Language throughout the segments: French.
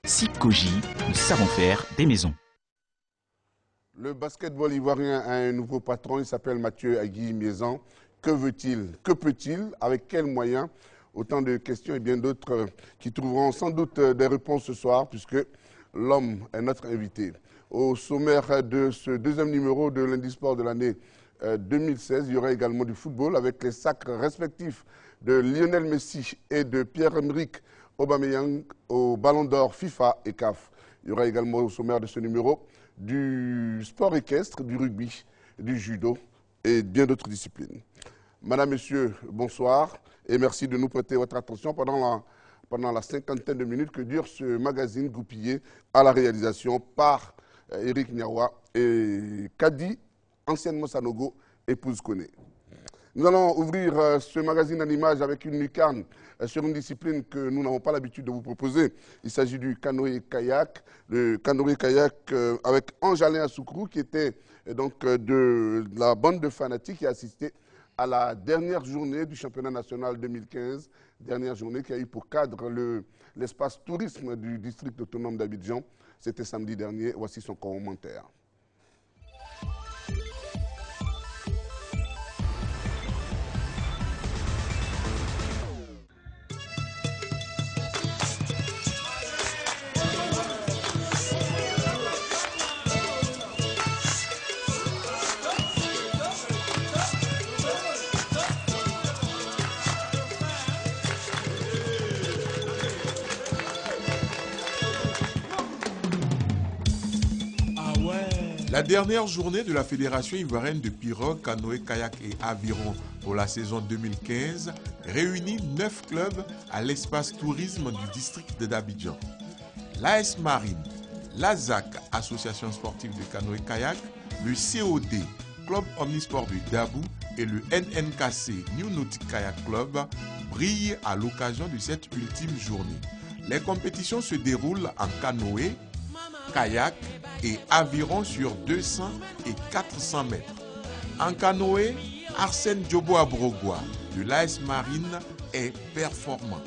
Sipcoji, nous savons faire des maisons. Le basketball ivoirien a un nouveau patron, il s'appelle Mathieu Agui Miezan. Que veut-il? Que peut-il? Avec quels moyens? Autant de questions et bien d'autres qui trouveront sans doute des réponses ce soir, puisque l'homme est notre invité. Au sommaire de ce deuxième numéro de Lundi Sport de l'année 2016, il y aura également du football avec les sacres respectifs de Lionel Messi et de Pierre-Emerick Aubameyang au Ballon d'Or FIFA et CAF. Il y aura également au sommaire de ce numéro du sport équestre, du rugby, du judo et bien d'autres disciplines. Madame, Monsieur, bonsoir et merci de nous prêter votre attention pendant la cinquantaine de minutes que dure ce magazine goupillé à la réalisation par Eric Niawa et Kadi, anciennement Sanogo, épouse Koné. Nous allons ouvrir ce magazine en images avec une lucarne sur une discipline que nous n'avons pas l'habitude de vous proposer. Il s'agit du canoë-kayak. Le canoë-kayak avec Ange-Alain Assoukrou qui était donc de la bande de fanatiques qui a assisté à la dernière journée du championnat national 2015. Dernière journée qui a eu pour cadre l'espace tourisme du district autonome d'Abidjan. C'était samedi dernier. Voici son commentaire. La dernière journée de la Fédération ivoirienne de pirogue, canoë, kayak et aviron pour la saison 2015 réunit 9 clubs à l'espace tourisme du district d'Abidjan. L'AS Marine, l'AZAC, Association sportive de canoë-kayak, le COD, Club Omnisport du Dabou et le NNKC, New Nautic Kayak Club, brillent à l'occasion de cette ultime journée. Les compétitions se déroulent en canoë, kayak et aviron sur 200 et 400 mètres. En canoë, Arsène Diobo Abrogwa de l'AS Marine est performant.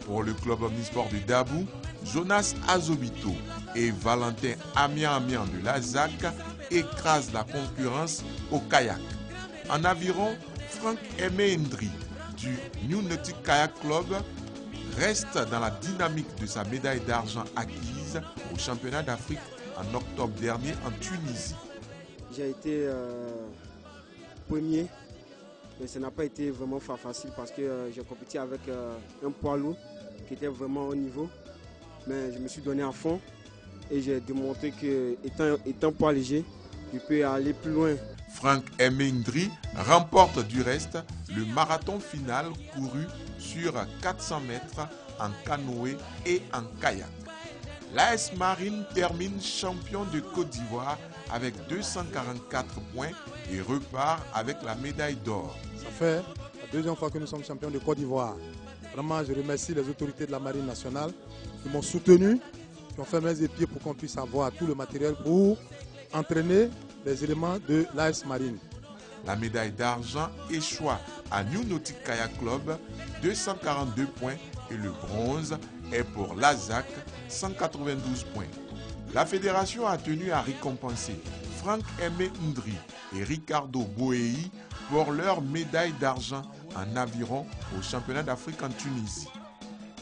Pour le club omnisport du Dabou, Jonas Azobito et Valentin Amian de l'AZAC écrasent la concurrence au kayak. En aviron, Franck Aimé Ndri du New Nautic Kayak Club reste dans la dynamique de sa médaille d'argent acquise au championnat d'Afrique en octobre dernier en Tunisie. J'ai été premier, mais ça n'a pas été vraiment facile parce que j'ai compété avec un poids lourd qui était vraiment au niveau. Mais je me suis donné à fond et j'ai démontré que étant poids léger, je peux aller plus loin. Franck Emendri remporte du reste le marathon final couru sur 400 mètres en canoë et en kayak. L'AS Marine termine champion de Côte d'Ivoire avec 244 points et repart avec la médaille d'or. Ça fait la deuxième fois que nous sommes champions de Côte d'Ivoire. Vraiment, je remercie les autorités de la Marine nationale qui m'ont soutenu, qui ont fait mains et pieds pour qu'on puisse avoir tout le matériel pour entraîner les éléments de l'AS Marine. La médaille d'argent échoua à New Nautic Kayak Club, 242 points, et le bronze est pour l'AZAC, 192 points. La fédération a tenu à récompenser Franck Aimé Ndri et Ricardo Boei pour leur médaille d'argent en aviron au championnat d'Afrique en Tunisie.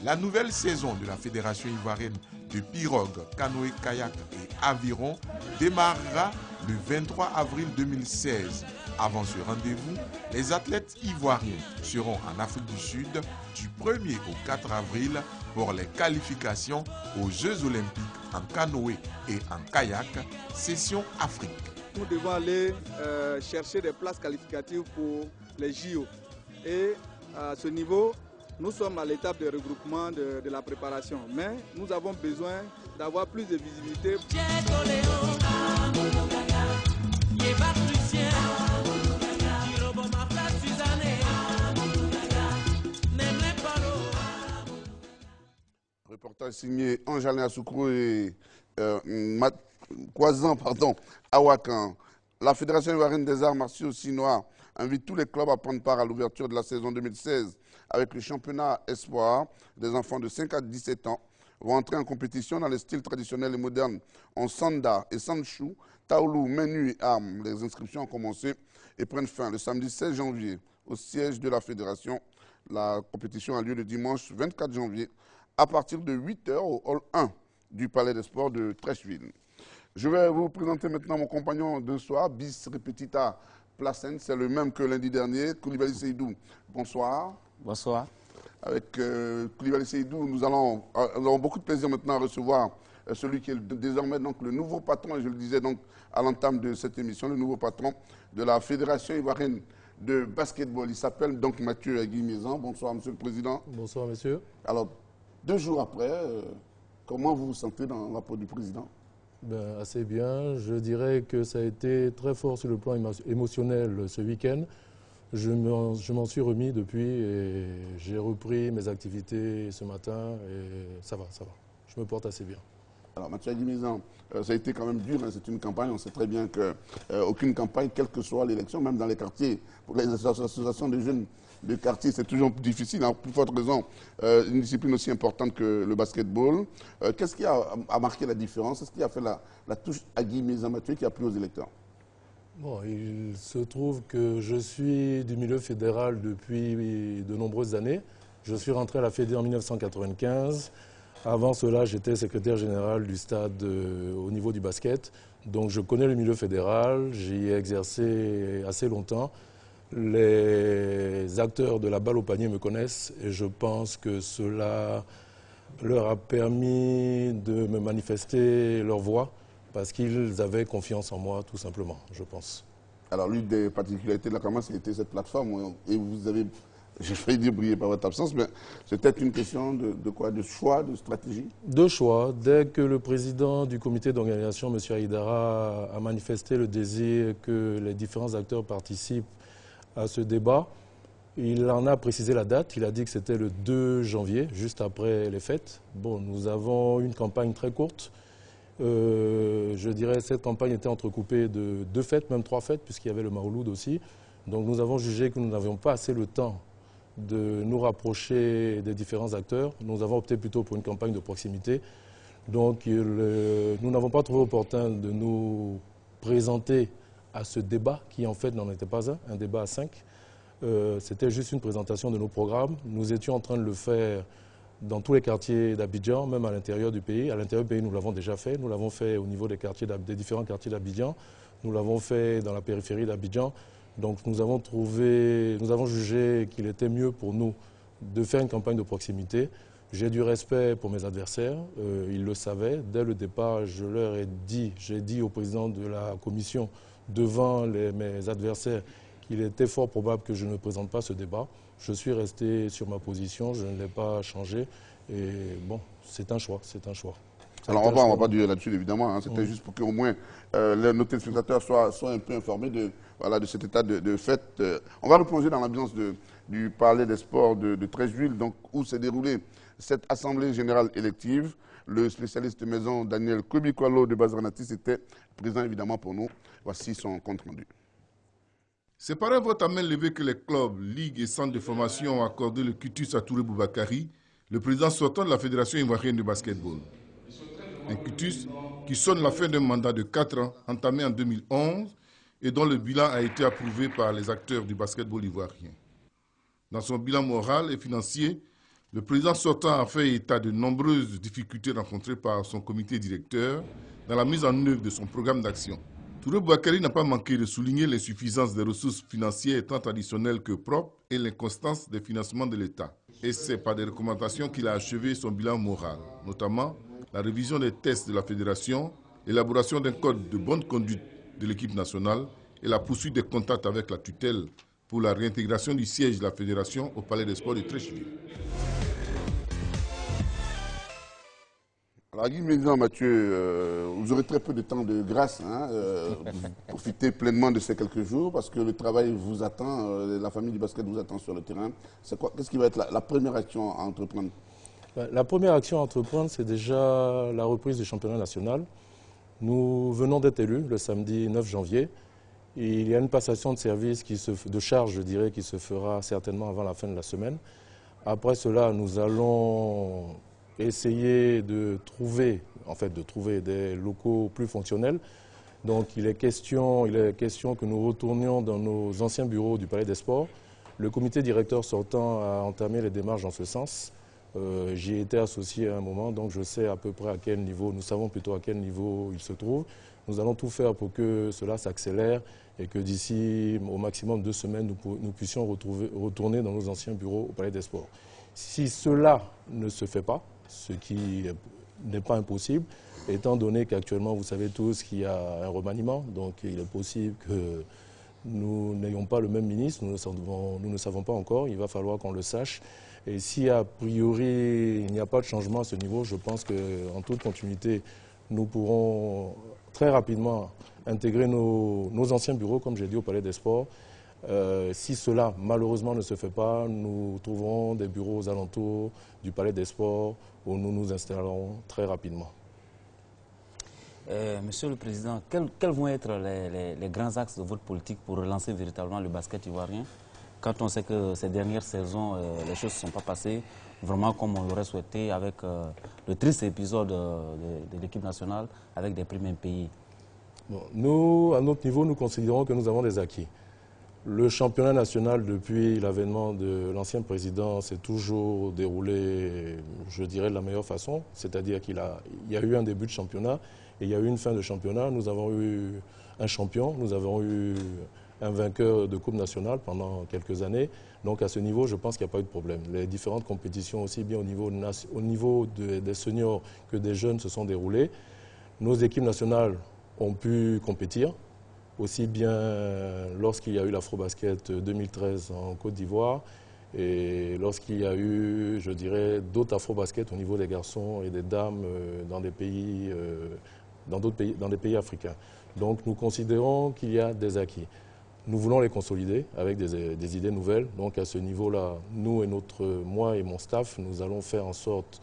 La nouvelle saison de la Fédération ivoirienne de pirogue, canoë, kayak et aviron démarrera le 23 avril 2016. Avant ce rendez-vous, les athlètes ivoiriens seront en Afrique du Sud du 1er au 4 avril pour les qualifications aux Jeux Olympiques en canoë et en kayak, session Afrique. Nous devons aller chercher des places qualificatives pour les JO. Et à ce niveau, nous sommes à l'étape de regroupement de la préparation. Mais nous avons besoin d'avoir plus de visibilité. Reportage signé Ange-Alain Assoukrou et Kwazan, Awakan. La Fédération ivoirienne des arts martiaux chinois invite tous les clubs à prendre part à l'ouverture de la saison 2016 avec le championnat espoir des enfants de 5 à 17 ans vont entrer en compétition dans les styles traditionnels et modernes en sanda et sandshu, taolu, menu et armes. Les inscriptions ont commencé et prennent fin le samedi 16 janvier au siège de la fédération. La compétition a lieu le dimanche 24 janvier à partir de 8 h au hall 1 du Palais des Sports de Treichville. Je vais vous présenter maintenant mon compagnon de soir, bis repetita placent, c'est le même que lundi dernier, Koulibaly Seydou. Bonsoir. Bonsoir. Avec Koulibaly Seydou, nous avons beaucoup de plaisir maintenant à recevoir celui qui est désormais donc, le nouveau patron, et je le disais donc à l'entame de cette émission, le nouveau patron de la Fédération ivoirienne de basketball. Il s'appelle donc Mathieu Agui-Miezan. Bonsoir, Monsieur le Président. Bonsoir, monsieur. Alors, 2 jours après, comment vous vous sentez dans la peau du Président? Ben, assez bien. Je dirais que ça a été très fort sur le plan émotionnel ce week-end. Je m'en suis remis depuis et j'ai repris mes activités ce matin et ça va, ça va. Je me porte assez bien. Alors, Mathieu Agui-Miezan, ça a été quand même dur, hein, c'est une campagne, on sait très bien qu'aucune campagne, quelle que soit l'élection, même dans les quartiers, pour les associations de jeunes de quartier, c'est toujours difficile, en plus forte raison, une discipline aussi importante que le basketball. Qu'est-ce qui a marqué la différence? Qu'est-ce qui a fait la touche Agui-Miezan Mathieu qui a plu aux électeurs? Bon, il se trouve que je suis du milieu fédéral depuis de nombreuses années. Je suis rentré à la Fédé en 1995. Avant cela, j'étais secrétaire général du stade au niveau du basket. Donc je connais le milieu fédéral, j'y ai exercé assez longtemps. Les acteurs de la balle au panier me connaissent et je pense que cela leur a permis de me manifester leur voix parce qu'ils avaient confiance en moi, tout simplement, je pense. Alors, l'une des particularités de la campagne, c'était cette plateforme et vous avez, j'ai failli dire briller par votre absence, mais c'était une question de quoi? De choix, de stratégie? De choix. Dès que le président du comité d'organisation, M. Aïdara, a manifesté le désir que les différents acteurs participent à ce débat, il en a précisé la date. Il a dit que c'était le 2 janvier, juste après les fêtes. Bon, nous avons une campagne très courte. Je dirais que cette campagne était entrecoupée de 2 fêtes, même 3 fêtes, puisqu'il y avait le Mauloud aussi. Donc nous avons jugé que nous n'avions pas assez le temps de nous rapprocher des différents acteurs. Nous avons opté plutôt pour une campagne de proximité. Donc nous n'avons pas trouvé opportun de nous présenter à ce débat qui en fait n'en était pas un débat à 5. C'était juste une présentation de nos programmes. Nous étions en train de le faire dans tous les quartiers d'Abidjan, même à l'intérieur du pays. À l'intérieur du pays, nous l'avons déjà fait. Nous l'avons fait au niveau des différents quartiers d'Abidjan. Nous l'avons fait dans la périphérie d'Abidjan. Donc nous avons jugé qu'il était mieux pour nous de faire une campagne de proximité. J'ai du respect pour mes adversaires, ils le savaient. Dès le départ, j'ai dit au président de la commission devant mes adversaires qu'il était fort probable que je ne présente pas ce débat. Je suis resté sur ma position, je ne l'ai pas changé. Et bon, c'est un choix, c'est un choix. Alors on ne va pas durer là-dessus évidemment, hein. C'était juste pour qu'au moins nos téléspectateurs soient un peu informés de cet état de fait. On va replonger dans l'ambiance du Palais des Sports de Treichville, donc, où s'est déroulée cette Assemblée générale élective. Le spécialiste maison Daniel Kobikwalo de Bazranatis était présent évidemment pour nous. Voici son compte rendu. C'est par un vote à main levée que les clubs, ligues et centres de formation ont accordé le quitus à Touré Boubakari, le président sortant de la Fédération ivoirienne de basketball. Un quitus qui sonne la fin d'un mandat de 4 ans entamé en 2011 et dont le bilan a été approuvé par les acteurs du basketball ivoirien. Dans son bilan moral et financier, le président sortant a fait état de nombreuses difficultés rencontrées par son comité directeur dans la mise en œuvre de son programme d'action. Touré Boubakari n'a pas manqué de souligner l'insuffisance des ressources financières tant traditionnelles que propres et l'inconstance des financements de l'État. Et c'est par des recommandations qu'il a achevé son bilan moral, notamment la révision des tests de la fédération, l'élaboration d'un code de bonne conduite de l'équipe nationale et la poursuite des contacts avec la tutelle pour la réintégration du siège de la fédération au Palais des Sports de Treichville. Alors, Agui-Miezan, Mathieu, vous aurez très peu de temps de grâce, hein, profitez pleinement de ces quelques jours parce que le travail vous attend, la famille du basket vous attend sur le terrain. Qu'est-ce qui va être la première action à entreprendre? La première action à entreprendre, c'est déjà la reprise du championnat national. Nous venons d'être élus le samedi 9 janvier. Et il y a une passation de service, de charge, je dirais, qui se fera certainement avant la fin de la semaine. Après cela, nous allons essayer de trouver des locaux plus fonctionnels. Donc il est question que nous retournions dans nos anciens bureaux du Palais des Sports. Le comité directeur sortant a entamé les démarches dans ce sens. J'y ai été associé à un moment, donc je sais à peu près à quel niveau, nous savons plutôt à quel niveau il se trouve. Nous allons tout faire pour que cela s'accélère et que d'ici au maximum 2 semaines, nous puissions retourner dans nos anciens bureaux au Palais des Sports. Si cela ne se fait pas, ce qui n'est pas impossible, étant donné qu'actuellement, vous savez tous qu'il y a un remaniement, donc il est possible que nous n'ayons pas le même ministre, nous ne savons pas encore, il va falloir qu'on le sache. Et si a priori il n'y a pas de changement à ce niveau, je pense qu'en toute continuité, nous pourrons très rapidement intégrer nos anciens bureaux, comme j'ai dit, au Palais des Sports. Si cela, malheureusement, ne se fait pas, nous trouverons des bureaux aux alentours du Palais des Sports où nous nous installerons très rapidement. Monsieur le Président, quels vont être les grands axes de votre politique pour relancer véritablement le basket ivoirien, quand on sait que ces dernières saisons, les choses ne sont pas passées vraiment comme on l'aurait souhaité, avec le triste épisode de l'équipe nationale avec des premiers pays? Bon, nous, à notre niveau, nous considérons que nous avons des acquis. Le championnat national, depuis l'avènement de l'ancien président, s'est toujours déroulé, je dirais, de la meilleure façon. C'est-à-dire qu'il y a eu un début de championnat et il y a eu une fin de championnat. Nous avons eu un champion, nous avons eu un vainqueur de Coupe nationale pendant quelques années. Donc à ce niveau, je pense qu'il n'y a pas eu de problème. Les différentes compétitions, aussi bien au niveau des seniors que des jeunes, se sont déroulées. Nos équipes nationales ont pu compétir, aussi bien lorsqu'il y a eu l'Afrobasket 2013 en Côte d'Ivoire et lorsqu'il y a eu, je dirais, d'autres Afrobasket au niveau des garçons et des dames dans des pays africains. Donc nous considérons qu'il y a des acquis. Nous voulons les consolider avec des idées nouvelles. Donc à ce niveau-là, moi et mon staff, nous allons faire en sorte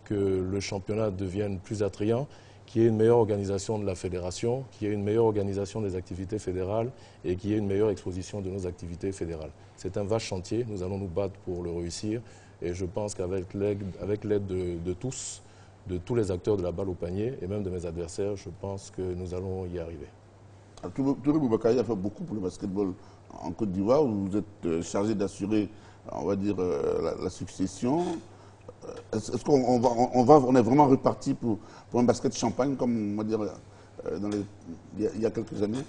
que le championnat devienne plus attrayant, qu'il y ait une meilleure organisation de la fédération, qu'il y ait une meilleure organisation des activités fédérales et qu'il y ait une meilleure exposition de nos activités fédérales. C'est un vaste chantier, nous allons nous battre pour le réussir et je pense qu'avec l'aide de tous les acteurs de la balle au panier et même de mes adversaires, je pense que nous allons y arriver. Touré Boubacarry a fait beaucoup pour le basketball en Côte d'Ivoire. Vous êtes chargé d'assurer, on va dire, la succession. Est-ce qu'on est vraiment reparti pour un basket champagne, comme on va dire, il y a quelques années?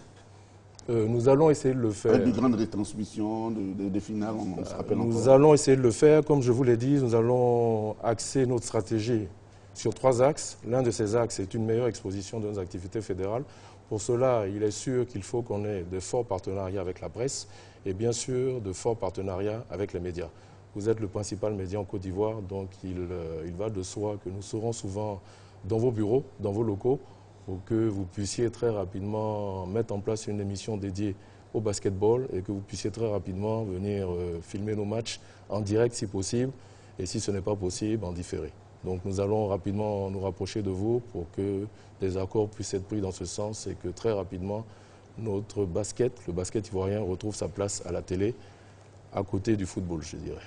Nous allons essayer de le faire. Avec de grandes retransmissions, des finales, on se rappelle encore. Nous allons essayer de le faire. Comme je vous l'ai dit, nous allons axer notre stratégie sur 3 axes. L'un de ces axes est une meilleure exposition de nos activités fédérales. Pour cela, il est sûr qu'il faut qu'on ait de forts partenariats avec la presse et bien sûr de forts partenariats avec les médias. Vous êtes le principal média en Côte d'Ivoire, donc il va de soi que nous serons souvent dans vos bureaux, dans vos locaux, pour que vous puissiez très rapidement mettre en place une émission dédiée au basketball et que vous puissiez très rapidement venir filmer nos matchs en direct si possible et si ce n'est pas possible, en différé. Donc nous allons rapidement nous rapprocher de vous pour que des accords puissent être pris dans ce sens et que très rapidement notre basket, le basket ivoirien, retrouve sa place à la télé à côté du football, je dirais.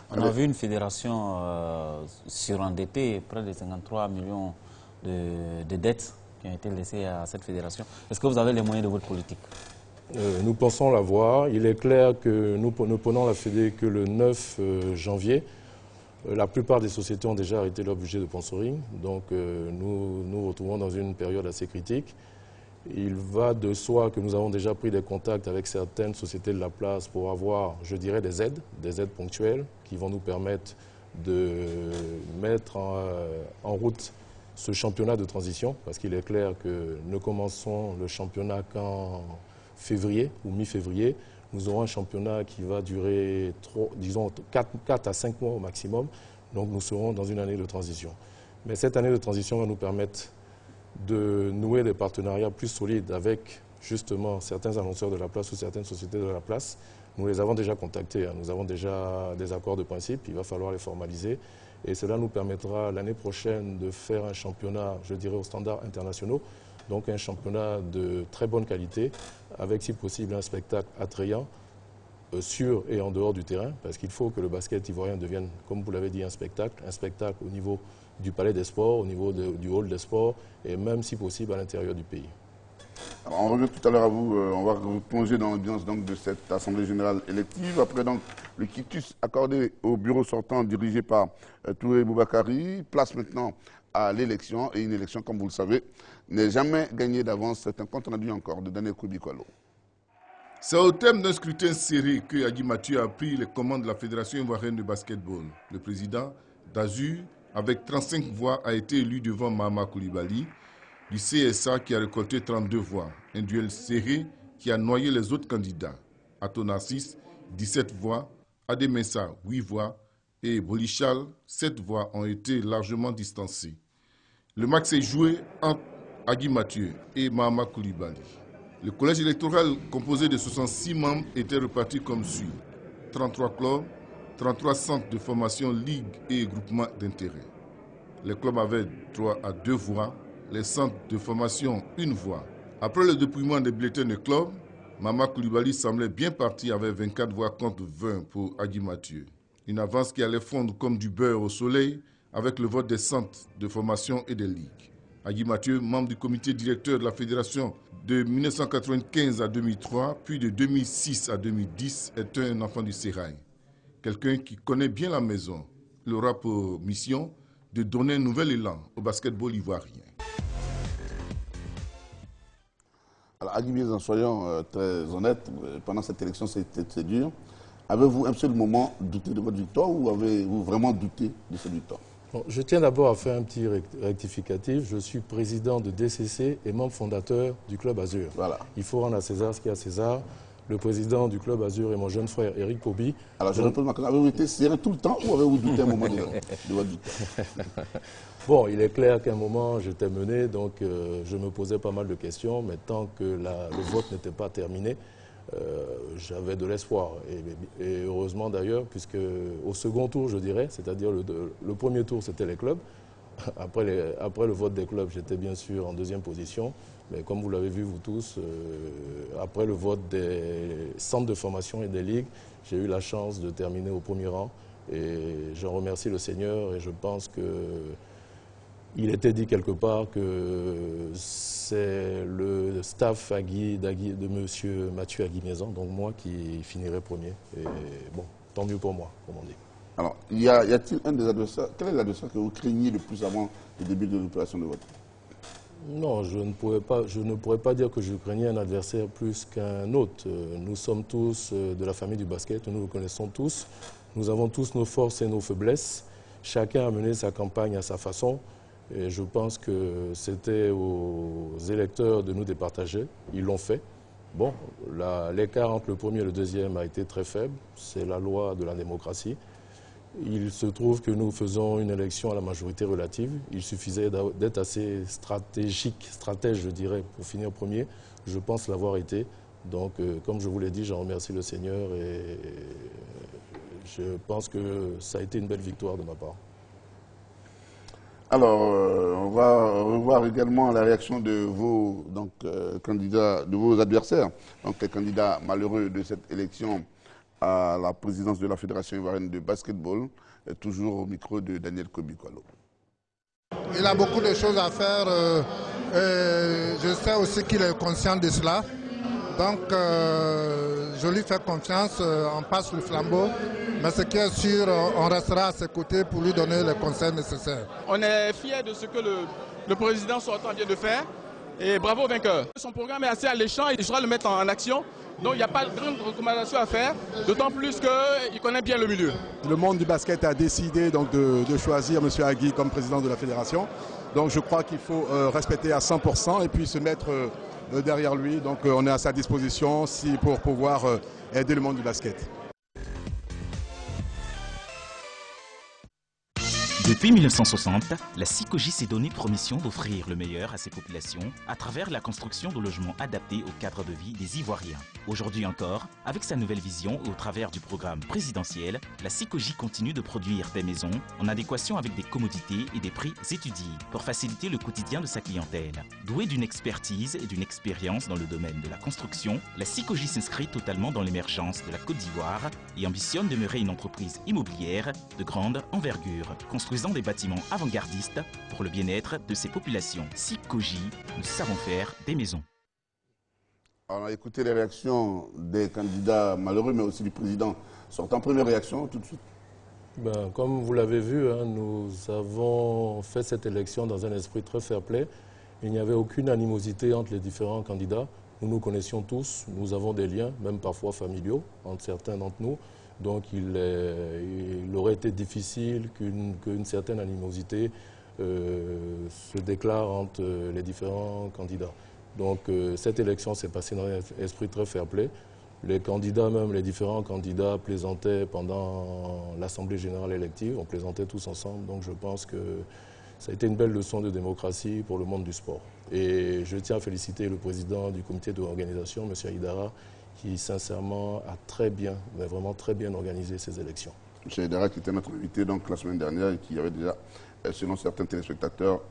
On a vu une fédération surendettée, près de 53 millions de dettes qui ont été laissées à cette fédération. Est-ce que vous avez les moyens de votre politique? Nous pensons l'avoir. Il est clair que nous ne prenons la Fédé que le 9 janvier. La plupart des sociétés ont déjà arrêté leur budget de sponsoring, donc nous nous retrouvons dans une période assez critique. Il va de soi que nous avons déjà pris des contacts avec certaines sociétés de la place pour avoir, je dirais, des aides ponctuelles qui vont nous permettre de mettre en route ce championnat de transition, parce qu'il est clair que nous commençons le championnat qu'en février ou mi-février. Nous aurons un championnat qui va durer, disons, 4 à 5 mois au maximum. Donc nous serons dans une année de transition. Mais cette année de transition va nous permettre de nouer des partenariats plus solides avec justement certains annonceurs de la place ou certaines sociétés de la place. Nous les avons déjà contactés, nous avons déjà des accords de principe, il va falloir les formaliser. Et cela nous permettra l'année prochaine de faire un championnat, je dirais, aux standards internationaux. Donc un championnat de très bonne qualité, avec si possible un spectacle attrayant, sur et en dehors du terrain, parce qu'il faut que le basket ivoirien devienne, comme vous l'avez dit, un spectacle au niveau du palais des sports, au niveau du hall des sports, et même si possible à l'intérieur du pays. Alors, on revient tout à l'heure à vous, on va vous plonger dans l'ambiance de cette Assemblée générale élective. Après donc, le quitus accordé au bureau sortant dirigé par Touré Boubakari, place maintenant à l'élection, et une élection, comme vous le savez, n'est jamais gagnée d'avance. C'est un compte rendu encore de Daniel Kobi-Kwalo. C'est au thème d'un scrutin serré que Agui Mathieu a pris les commandes de la Fédération ivoirienne de basketball. Le président d'Azur, avec 35 voix, a été élu devant Mahama Koulibaly, du CSA qui a récolté 32 voix. Un duel serré qui a noyé les autres candidats. Ato Narcisse, 17 voix, Ademessa, 8 voix, et Bolichal, 7 voix ont été largement distancés. Le match s'est joué entre Agui Mathieu et Mahama Koulibaly. Le collège électoral composé de 66 membres était reparti comme suit. 33 clubs, 33 centres de formation, ligues et groupements d'intérêt. Les clubs avaient droit à 2 voix, les centres de formation 1 voix. Après le dépouillement des bulletins de club, Mahama Koulibaly semblait bien parti avec 24 voix contre 20 pour Agui Mathieu. Une avance qui allait fondre comme du beurre au soleil avec le vote des centres de formation et des ligues. Agui Mathieu, membre du comité directeur de la fédération de 1995 à 2003, puis de 2006 à 2010, est un enfant du sérail. Quelqu'un qui connaît bien la maison. Il aura pour mission de donner un nouvel élan au basketball ivoirien. Alors, Agui Miezan, soyons très honnêtes, pendant cette élection, c'était dur. Avez-vous un seul moment douté de votre victoire ou avez-vous vraiment douté de cette victoire? Bon, je tiens d'abord à faire un petit rectificatif. Je suis président de DCC et membre fondateur du Club Azur. Voilà. Il faut rendre à César ce qu'il y a à César. Le président du Club Azur est mon jeune frère Eric Kobi. Alors je repose ma question. Avez-vous été serré tout le temps ou avez-vous douté un moment de votre victoire? Bon, il est clair qu'à un moment j'étais mené, donc je me posais pas mal de questions, mais tant que le vote n'était pas terminé, j'avais de l'espoir. Et heureusement d'ailleurs, puisque au second tour, je dirais, c'est-à-dire le premier tour, c'était les clubs. Après le vote des clubs, j'étais bien sûr en deuxième position. Mais comme vous l'avez vu, vous tous, après le vote des centres de formation et des ligues, j'ai eu la chance de terminer au premier rang. Et j'en remercie le Seigneur et je pense qu'il était dit quelque part que c'est le staff de M. Mathieu Agui Miezan, donc moi, qui finirai premier. Et bon, tant mieux pour moi, comme on dit. Alors, y a-t-il un des adversaires, quel est l'adversaire que vous craignez le plus avant le début de l'opération de vote? Non, je ne pourrais pas dire que je craignais un adversaire plus qu'un autre. Nous sommes tous de la famille du basket, nous le connaissons tous. Nous avons tous nos forces et nos faiblesses. Chacun a mené sa campagne à sa façon. Et je pense que c'était aux électeurs de nous départager. Ils l'ont fait. Bon, l'écart entre le premier et le deuxième a été très faible. C'est la loi de la démocratie. Il se trouve que nous faisons une élection à la majorité relative. Il suffisait d'être assez stratège, je dirais, pour finir premier. Je pense l'avoir été. Donc, comme je vous l'ai dit, j'en remercie le Seigneur et je pense que ça a été une belle victoire de ma part. Alors, on va revoir également la réaction de vos candidats, de vos adversaires, donc les candidats malheureux de cette élection à la présidence de la Fédération ivoirienne de basketball, toujours au micro de Daniel Kobi-Kwalo. Il a beaucoup de choses à faire. Je sais aussi qu'il est conscient de cela. Donc, je lui fais confiance, on passe le flambeau. Mais ce qui est sûr, on restera à ses côtés pour lui donner les conseils nécessaires. On est fiers de ce que le président sortant vient de faire. Et bravo au vainqueur. Son programme est assez alléchant et il sera le mettre en action. Donc il n'y a pas de grande recommandation à faire, d'autant plus qu'il connaît bien le milieu. Le monde du basket a décidé donc, de choisir M. Agui comme président de la fédération. Donc je crois qu'il faut respecter à 100% et puis se mettre derrière lui. Donc on est à sa disposition pour pouvoir aider le monde du basket. De Depuis 1960, la SICOGI s'est donné pour mission d'offrir le meilleur à ses populations à travers la construction de logements adaptés au cadre de vie des Ivoiriens. Aujourd'hui encore, avec sa nouvelle vision et au travers du programme présidentiel, la SICOGI continue de produire des maisons en adéquation avec des commodités et des prix étudiés pour faciliter le quotidien de sa clientèle. Douée d'une expertise et d'une expérience dans le domaine de la construction, la SICOGI s'inscrit totalement dans l'émergence de la Côte d'Ivoire et ambitionne demeurer une entreprise immobilière de grande envergure, construisant des bâtiments avant-gardistes pour le bien-être de ses populations. SICOGI, nous savons faire des maisons. On a écouté les réactions des candidats malheureux, mais aussi du président sortant. Première réaction, tout de suite. Comme vous l'avez vu, nous avons fait cette élection dans un esprit très fair-play. Il n'y avait aucune animosité entre les différents candidats. Nous nous connaissions tous, nous avons des liens, même parfois familiaux, entre certains d'entre nous. Donc il aurait été difficile qu'une certaine animosité se déclare entre les différents candidats. Donc cette élection s'est passée dans un esprit très fair-play. Les candidats, même les différents candidats, plaisantaient pendant l'Assemblée générale élective. On plaisantait tous ensemble. Donc je pense que ça a été une belle leçon de démocratie pour le monde du sport. Et je tiens à féliciter le président du comité d'organisation, M. Aïdara, qui sincèrement a très bien, mais vraiment très bien organisé ces élections. M. Aïdara qui était notre invité donc, la semaine dernière et qui avait déjà, selon certains téléspectateurs,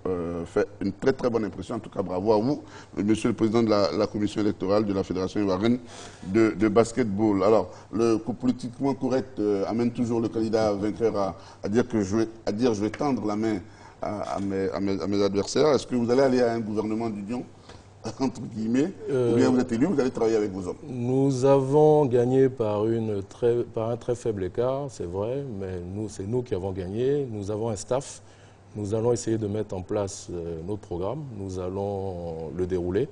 fait une très très bonne impression. En tout cas, bravo à vous, Monsieur le Président de la Commission électorale de la Fédération ivoirienne de basketball. Alors, le coup politiquement correct amène toujours le candidat vainqueur à dire que je vais tendre la main à mes adversaires. Est-ce que vous allez aller à un gouvernement d'union entre guillemets, ou bien vous êtes élu, vous allez travailler avec vos hommes? Nous avons gagné par un très faible écart, c'est vrai, mais c'est nous qui avons gagné. Nous avons un staff, nous allons essayer de mettre en place notre programme, nous allons le dérouler.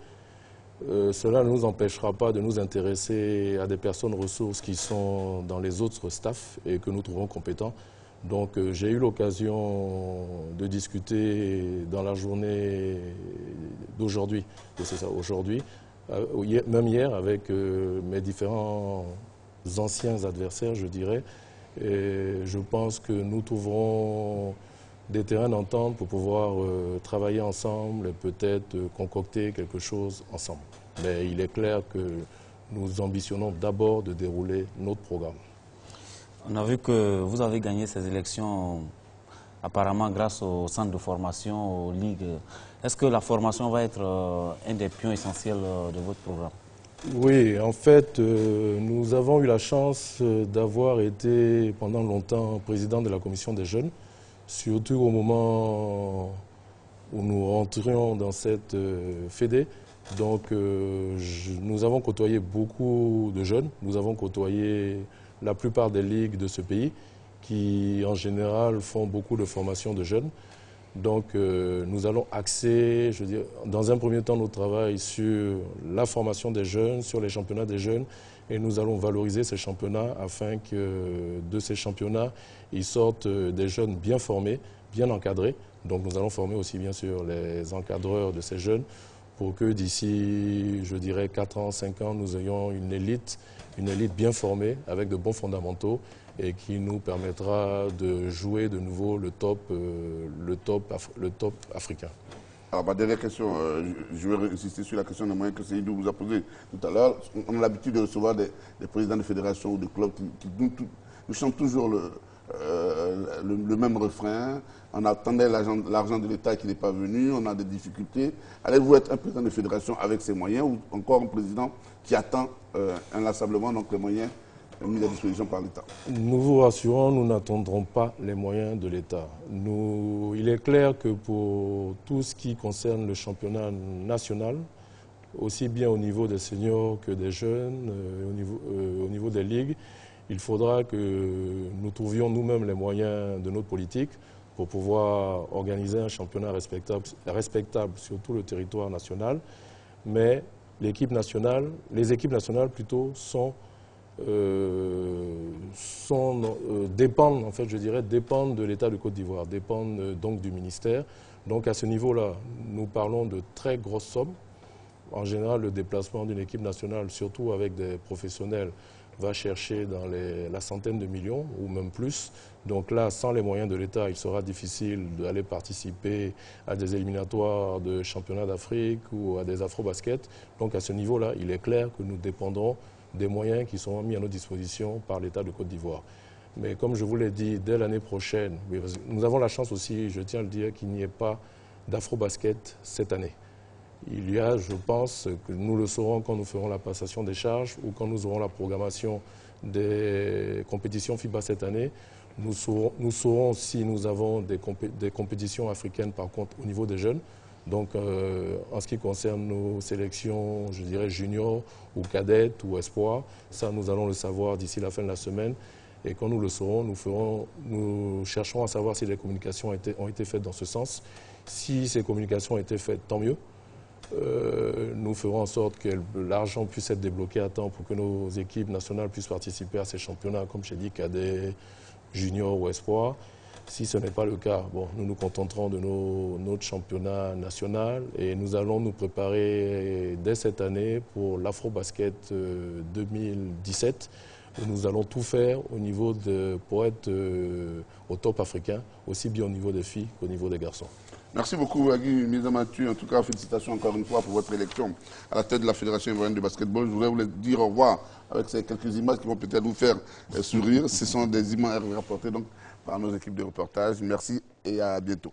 Cela ne nous empêchera pas de nous intéresser à des personnes ressources qui sont dans les autres staffs et que nous trouvons compétents. Donc j'ai eu l'occasion de discuter dans la journée d'aujourd'hui, même hier avec mes différents anciens adversaires, je dirais. Et je pense que nous trouverons des terrains d'entente pour pouvoir travailler ensemble et peut-être concocter quelque chose ensemble. Mais il est clair que nous ambitionnons d'abord de dérouler notre programme. On a vu que vous avez gagné ces élections apparemment grâce au centre de formation, aux ligues. Est-ce que la formation va être un des pions essentiels de votre programme? Oui, en fait, nous avons eu la chance d'avoir été pendant longtemps président de la commission des jeunes, surtout au moment où nous rentrions dans cette fédé. Donc, nous avons côtoyé beaucoup de jeunes, nous avons côtoyé la plupart des ligues de ce pays qui, en général, font beaucoup de formation de jeunes. Donc, nous allons axer, je veux dire, dans un premier temps, notre travail sur la formation des jeunes, sur les championnats des jeunes, et nous allons valoriser ces championnats afin que de ces championnats, ils sortent des jeunes bien formés, bien encadrés. Donc, nous allons former aussi, bien sûr, les encadreurs de ces jeunes pour que d'ici, je dirais, 4 ans, 5 ans, nous ayons une élite bien formée, avec de bons fondamentaux et qui nous permettra de jouer de nouveau le top africain. Alors, ma dernière question, je vais insister sur la question des moyens que Seydou vous a posée tout à l'heure. On a l'habitude de recevoir des présidents de fédérations ou de clubs qui nous chantent toujours le même refrain. On attendait l'argent de l'État qui n'est pas venu, on a des difficultés. Allez-vous être un président de fédération avec ces moyens ou encore un président qui attend inlassablement donc, les moyens mis à disposition par l'État? Nous vous rassurons, nous n'attendrons pas les moyens de l'État. Il est clair que pour tout ce qui concerne le championnat national, aussi bien au niveau des seniors que des jeunes, au niveau des ligues, il faudra que nous trouvions nous-mêmes les moyens de notre politique pour pouvoir organiser un championnat respectable sur tout le territoire national. Mais les équipes nationales plutôt dépendent, en fait, je dirais, dépendent de l'État de Côte d'Ivoire, dépendent donc du ministère. Donc à ce niveau-là, nous parlons de très grosses sommes. En général, le déplacement d'une équipe nationale, surtout avec des professionnels, va chercher dans la centaine de millions ou même plus. Donc là, sans les moyens de l'État, il sera difficile d'aller participer à des éliminatoires de championnats d'Afrique ou à des afro-baskets. Donc à ce niveau-là, il est clair que nous dépendons des moyens qui sont mis à notre disposition par l'État de Côte d'Ivoire. Mais comme je vous l'ai dit, dès l'année prochaine, nous avons la chance aussi, je tiens à le dire, qu'il n'y ait pas d'afro-basket cette année. Il y a, je pense, que nous le saurons quand nous ferons la passation des charges ou quand nous aurons la programmation des compétitions FIBA cette année. Nous saurons si nous avons des compétitions africaines, par contre, au niveau des jeunes. Donc, en ce qui concerne nos sélections, je dirais juniors ou cadettes ou espoirs, ça, nous allons le savoir d'ici la fin de la semaine. Et quand nous le saurons, nous chercherons à savoir si les communications ont été faites dans ce sens. Si ces communications ont été faites, tant mieux. Nous ferons en sorte que l'argent puisse être débloqué à temps pour que nos équipes nationales puissent participer à ces championnats, comme j'ai dit, cadets, juniors ou espoirs. Si ce n'est pas le cas, bon, nous nous contenterons de notre championnat national et nous allons nous préparer dès cette année pour l'Afro-Basket 2017. Nous allons tout faire au niveau pour être au top africain, aussi bien au niveau des filles qu'au niveau des garçons. Merci beaucoup, Agui Mieza-Mathieu. En tout cas, félicitations encore une fois pour votre élection à la tête de la Fédération ivoirienne de basketball. Je voudrais vous dire au revoir avec ces quelques images qui vont peut-être vous faire sourire. Ce sont des images rapportées donc, par nos équipes de reportage. Merci et à bientôt.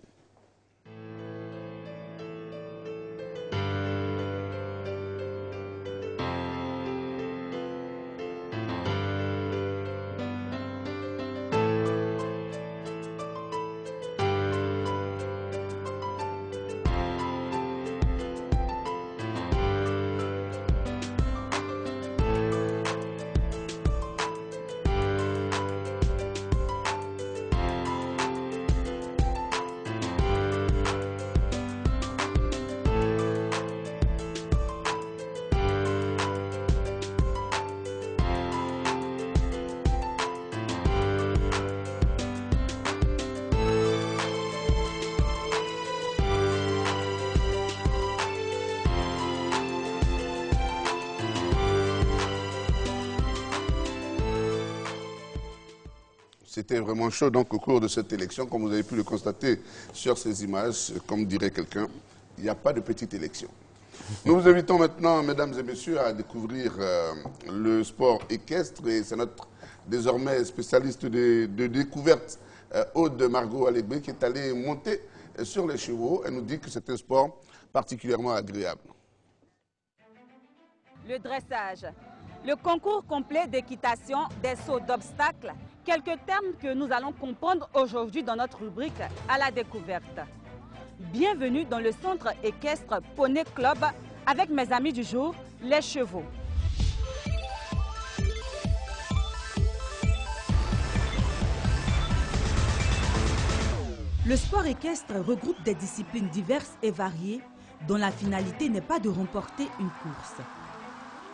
C'était vraiment chaud donc, au cours de cette élection. Comme vous avez pu le constater sur ces images, comme dirait quelqu'un, il n'y a pas de petite élection. Nous vous invitons maintenant, mesdames et messieurs, à découvrir le sport équestre. Et c'est notre désormais spécialiste de découverte, Aude Margot Alégbé, qui est allée monter sur les chevaux. Elle nous dit que c'est un sport particulièrement agréable. Le dressage, le concours complet d'équitation, des sauts d'obstacles, quelques termes que nous allons comprendre aujourd'hui dans notre rubrique à la découverte. Bienvenue dans le centre équestre Poney Club avec mes amis du jour, les chevaux. Le sport équestre regroupe des disciplines diverses et variées dont la finalité n'est pas de remporter une course.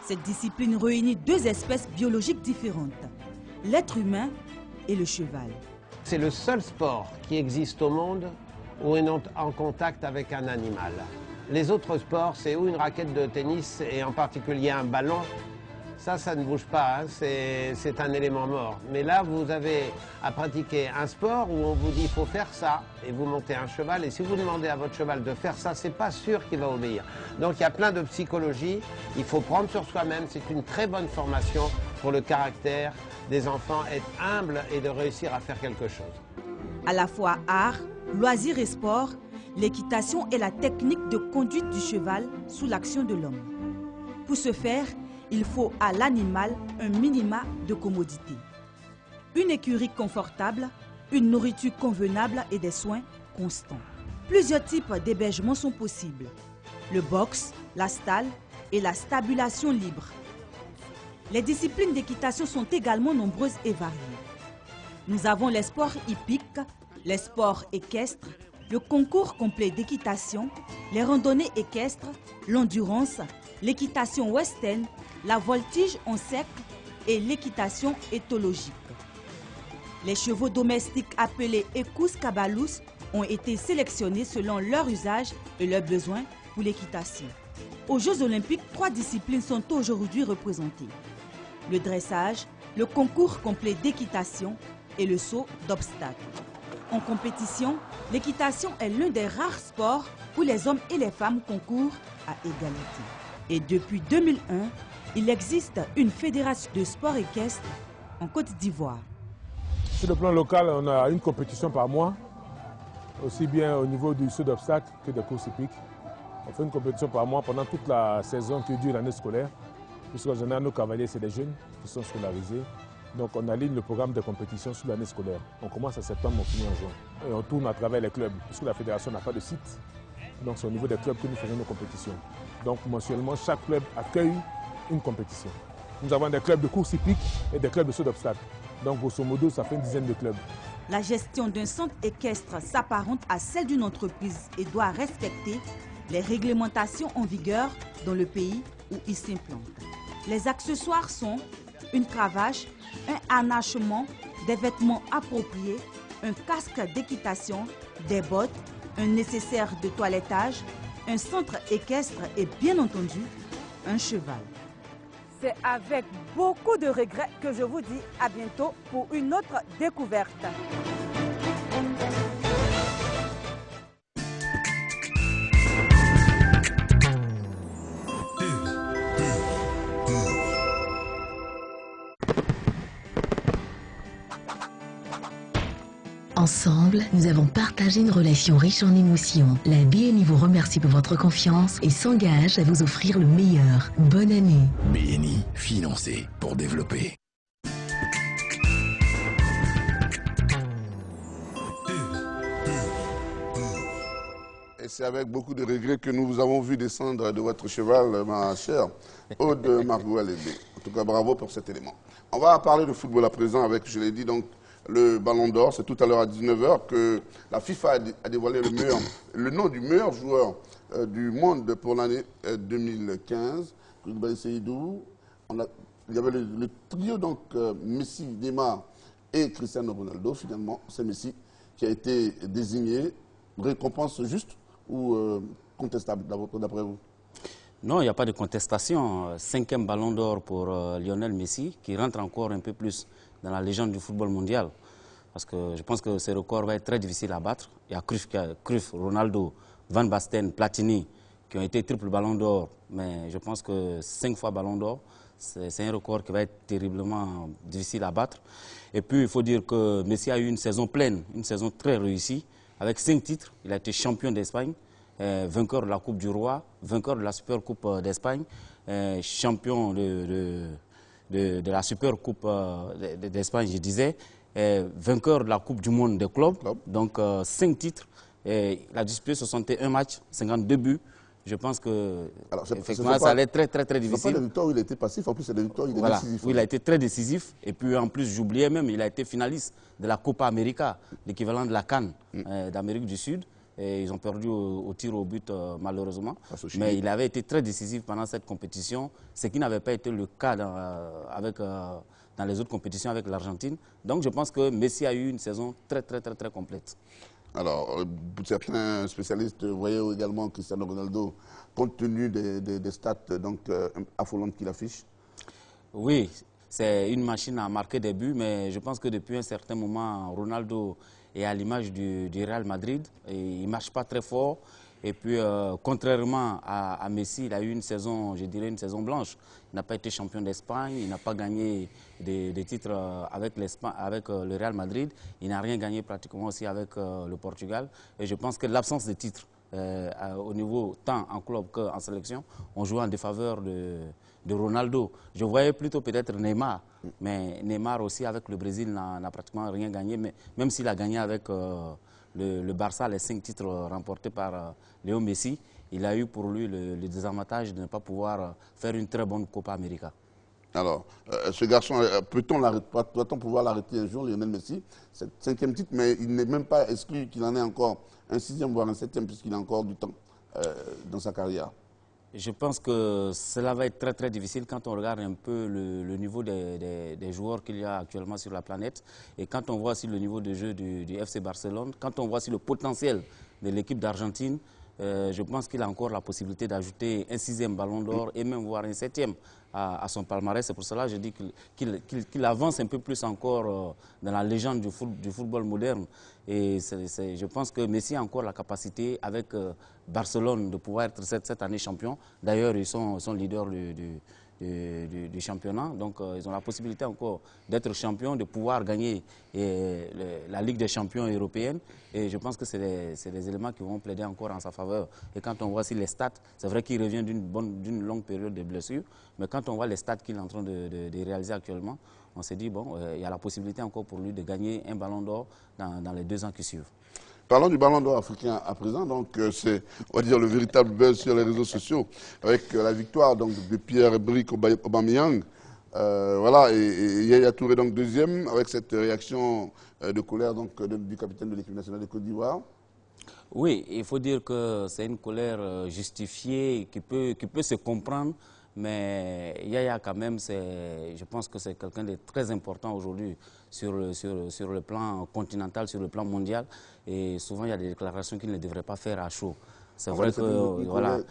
Cette discipline réunit deux espèces biologiques différentes, l'être humain et le cheval. C'est le seul sport qui existe au monde où on est en contact avec un animal. Les autres sports, c'est ou une raquette de tennis et en particulier un ballon. Ça ne bouge pas, hein, c'est un élément mort. Mais là, vous avez à pratiquer un sport où on vous dit il faut faire ça et vous montez un cheval. Et si vous demandez à votre cheval de faire ça, c'est pas sûr qu'il va obéir. Donc il y a plein de psychologie. Il faut prendre sur soi-même. C'est une très bonne formation pour le caractère des enfants, être humble et de réussir à faire quelque chose. À la fois art, loisir et sport, l'équitation est la technique de conduite du cheval sous l'action de l'homme. Pour ce faire, il faut à l'animal un minima de commodité. Une écurie confortable, une nourriture convenable et des soins constants. Plusieurs types d'hébergement sont possibles. Le box, la stalle et la stabulation libre. Les disciplines d'équitation sont également nombreuses et variées. Nous avons les sports hippiques, les sports équestres, le concours complet d'équitation, les randonnées équestres, l'endurance, l'équitation western, la voltige en sec et l'équitation éthologique. Les chevaux domestiques appelés Equus Caballus ont été sélectionnés selon leur usage et leurs besoins pour l'équitation. Aux Jeux olympiques, 3 disciplines sont aujourd'hui représentées. le dressage, le concours complet d'équitation et le saut d'obstacles. En compétition, l'équitation est l'un des rares sports où les hommes et les femmes concourent à égalité. Et depuis 2001, il existe une fédération de sport équestre en Côte d'Ivoire. Sur le plan local, on a une compétition par mois, aussi bien au niveau du saut d'obstacles que des courses hippiques. On fait une compétition par mois pendant toute la saison qui dure l'année scolaire. Puisqu'en général, nos cavaliers, c'est des jeunes qui sont scolarisés. Donc on aligne le programme de compétition sur l'année scolaire. On commence en septembre, on finit en juin. Et on tourne à travers les clubs, puisque la fédération n'a pas de site. Donc c'est au niveau des clubs que nous faisons nos compétitions. Donc mensuellement, chaque club accueille une compétition. Nous avons des clubs de course hippique et des clubs de saut d'obstacles. Donc grosso modo, ça fait une dizaine de clubs. La gestion d'un centre équestre s'apparente à celle d'une entreprise et doit respecter les réglementations en vigueur dans le pays où il s'implante. Les accessoires sont une cravache, un harnachement, des vêtements appropriés, un casque d'équitation, des bottes, un nécessaire de toilettage, un centre équestre et bien entendu, un cheval. C'est avec beaucoup de regrets que je vous dis à bientôt pour une autre découverte. Ensemble, nous avons partagé une relation riche en émotions. La BNI vous remercie pour votre confiance et s'engage à vous offrir le meilleur. Bonne année. BNI, financé pour développer. Et c'est avec beaucoup de regrets que nous vous avons vu descendre de votre cheval, ma chère Aude Margot Alébé. En tout cas, bravo pour cet élément. On va parler de football à présent avec, je l'ai dit, donc, le Ballon d'Or. C'est tout à l'heure à 19 h que la FIFA a dévoilé le nom du meilleur joueur du monde pour l'année 2015. Koulibaly Seydou. Il y avait le trio, donc Messi, Neymar et Cristiano Ronaldo. Finalement, c'est Messi qui a été désigné. Récompense juste ou contestable d'après vous? Non, il n'y a pas de contestation. 5e Ballon d'Or pour Lionel Messi, qui rentre encore un peu plus dans la légende du football mondial. Parce que je pense que ce record va être très difficile à battre. Il y a Cruyff, Ronaldo, Van Basten, Platini, qui ont été triple Ballon d'Or. Mais je pense que 5 fois Ballon d'Or, c'est un record qui va être terriblement difficile à battre. Et puis, il faut dire que Messi a eu une saison pleine, une saison très réussie. Avec 5 titres, il a été champion d'Espagne, vainqueur de la Coupe du Roi, vainqueur de la Super Coupe d'Espagne, champion de la Super Coupe d'Espagne, je disais, vainqueur de la Coupe du Monde des clubs. Donc 5 titres. Il a disputé 61 matchs, 52 buts. Je pense que effectivement, ça allait être très difficile. Ce n'est pas des victoires où il a été passif, en plus c'est des victoires où il est décisif. Oui, il a été très décisif. Et puis en plus, j'oubliais même, il a été finaliste de la Copa América, l'équivalent de la CAN d'Amérique du Sud. Et ils ont perdu au tir au but malheureusement. Mais il avait été très décisif pendant cette compétition, ce qui n'avait pas été le cas dans les autres compétitions avec l'Argentine. Donc je pense que Messi a eu une saison très complète. Alors, certains spécialistes voyaient également Cristiano Ronaldo, compte tenu des stats affolantes qu'il affiche. Oui, c'est une machine à marquer des buts, mais je pense que depuis un certain moment, Ronaldo est à l'image du Real Madrid. Et il ne marche pas très fort. Et puis, contrairement à Messi, il a eu une saison, je dirais une saison blanche. Il n'a pas été champion d'Espagne, il n'a pas gagné des titres avec le Real Madrid. Il n'a rien gagné pratiquement aussi avec le Portugal. Et je pense que l'absence de titres au niveau tant en club qu'en sélection ont joué en défaveur de Ronaldo. Je voyais plutôt peut-être Neymar, mais Neymar aussi avec le Brésil n'a pratiquement rien gagné, mais même s'il a gagné avec le Barça, les 5 titres remportés par Léo Messi, il a eu pour lui le désavantage de ne pas pouvoir faire une très bonne Copa América. Alors, ce garçon, doit-on pouvoir l'arrêter un jour, Lionel Messi? C'est le 5e titre, mais il n'est même pas exclu qu'il en ait encore un 6e, voire un 7e, puisqu'il a encore du temps dans sa carrière. Je pense que cela va être très difficile quand on regarde un peu le niveau des joueurs qu'il y a actuellement sur la planète. Et quand on voit aussi le niveau de jeu du FC Barcelone, quand on voit aussi le potentiel de l'équipe d'Argentine, je pense qu'il a encore la possibilité d'ajouter un 6e ballon d'or et même voire un 7e à son palmarès. C'est pour cela que je dis qu'il avance un peu plus encore dans la légende du football moderne. Et je pense que Messi a encore la capacité avec Barcelone de pouvoir être cette année champion. D'ailleurs, ils sont leaders du championnat. Donc, ils ont la possibilité encore d'être champions, de pouvoir gagner la Ligue des champions européenne. Et je pense que c'est des éléments qui vont plaider encore en sa faveur. Et quand on voit aussi les stats, c'est vrai qu'il revient d'une longue période de blessure. Mais quand on voit les stats qu'il est en train de réaliser actuellement, on s'est dit, bon, il y a la possibilité encore pour lui de gagner un ballon d'or dans les 2 ans qui suivent. Parlons du ballon d'or africain à présent, donc c'est, on va dire, le véritable buzz sur les réseaux sociaux avec la victoire donc, de Pierre-Emerick Aubameyang. Voilà, et Yaya Touré donc 2e avec cette réaction de colère donc, du capitaine de l'équipe nationale de Côte d'Ivoire. Oui, il faut dire que c'est une colère justifiée qui peut se comprendre. Mais Yaya, quand même, je pense que c'est quelqu'un de très important aujourd'hui sur le plan continental, sur le plan mondial. Et souvent, il y a des déclarations qu'il ne devrait pas faire à chaud. C'est vrai que, voilà,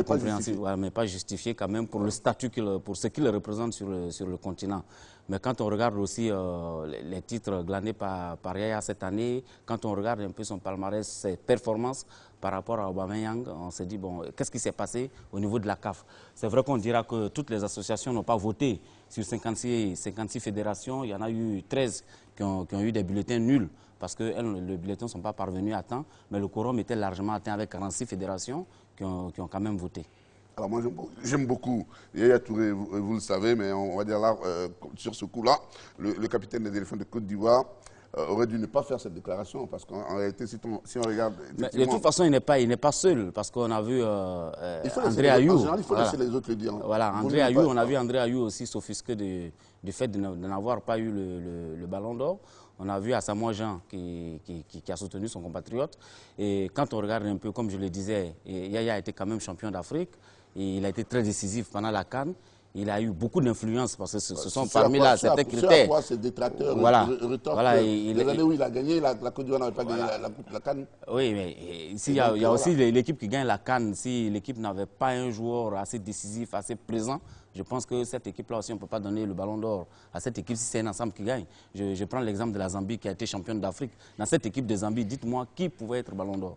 compréhensible, mais pas justifié quand même pour le statut, pour ce qu'il représente sur le continent. Mais quand on regarde aussi les titres glanés par Yaya cette année, quand on regarde un peu son palmarès, ses performances par rapport à Aubameyang, on s'est dit, bon, qu'est-ce qui s'est passé au niveau de la CAF? C'est vrai qu'on dira que toutes les associations n'ont pas voté sur 56 fédérations. Il y en a eu 13 qui ont eu des bulletins nuls parce que les bulletins ne sont pas parvenus à temps. Mais le quorum était largement atteint avec 46 fédérations qui ont quand même voté. Alors moi, j'aime beaucoup Yaya Touré, vous le savez, mais on va dire là, sur ce coup-là, le capitaine des éléphants de Côte d'Ivoire aurait dû ne pas faire cette déclaration, parce qu'en réalité, si on regarde... Mais de toute façon, il n'est pas seul, parce qu'on a vu André Ayou. En général, il faut laisser les autres le dire. Voilà, André Ayou, on a vu André Ayou aussi s'offusquer du fait de n'avoir pas eu le ballon d'or. On a vu Asamoah Jean qui a soutenu son compatriote. Et quand on regarde un peu, comme je le disais, Yaya a été quand même champion d'Afrique. Il a été très décisif pendant la CAN. Il a eu beaucoup d'influence parce que ce sont parmi là certains critères. Quoi, ses détracteurs voilà, les années où il a gagné, la Côte d'Ivoire n'avait pas gagné la CAN. Oui, mais il y a aussi l'équipe qui gagne la CAN. Si l'équipe n'avait pas un joueur assez décisif, assez présent, je pense que cette équipe-là aussi, on ne peut pas donner le ballon d'or à cette équipe si c'est un ensemble qui gagne. Je prends l'exemple de la Zambie qui a été championne d'Afrique. Dans cette équipe de Zambie, dites-moi qui pouvait être ballon d'or.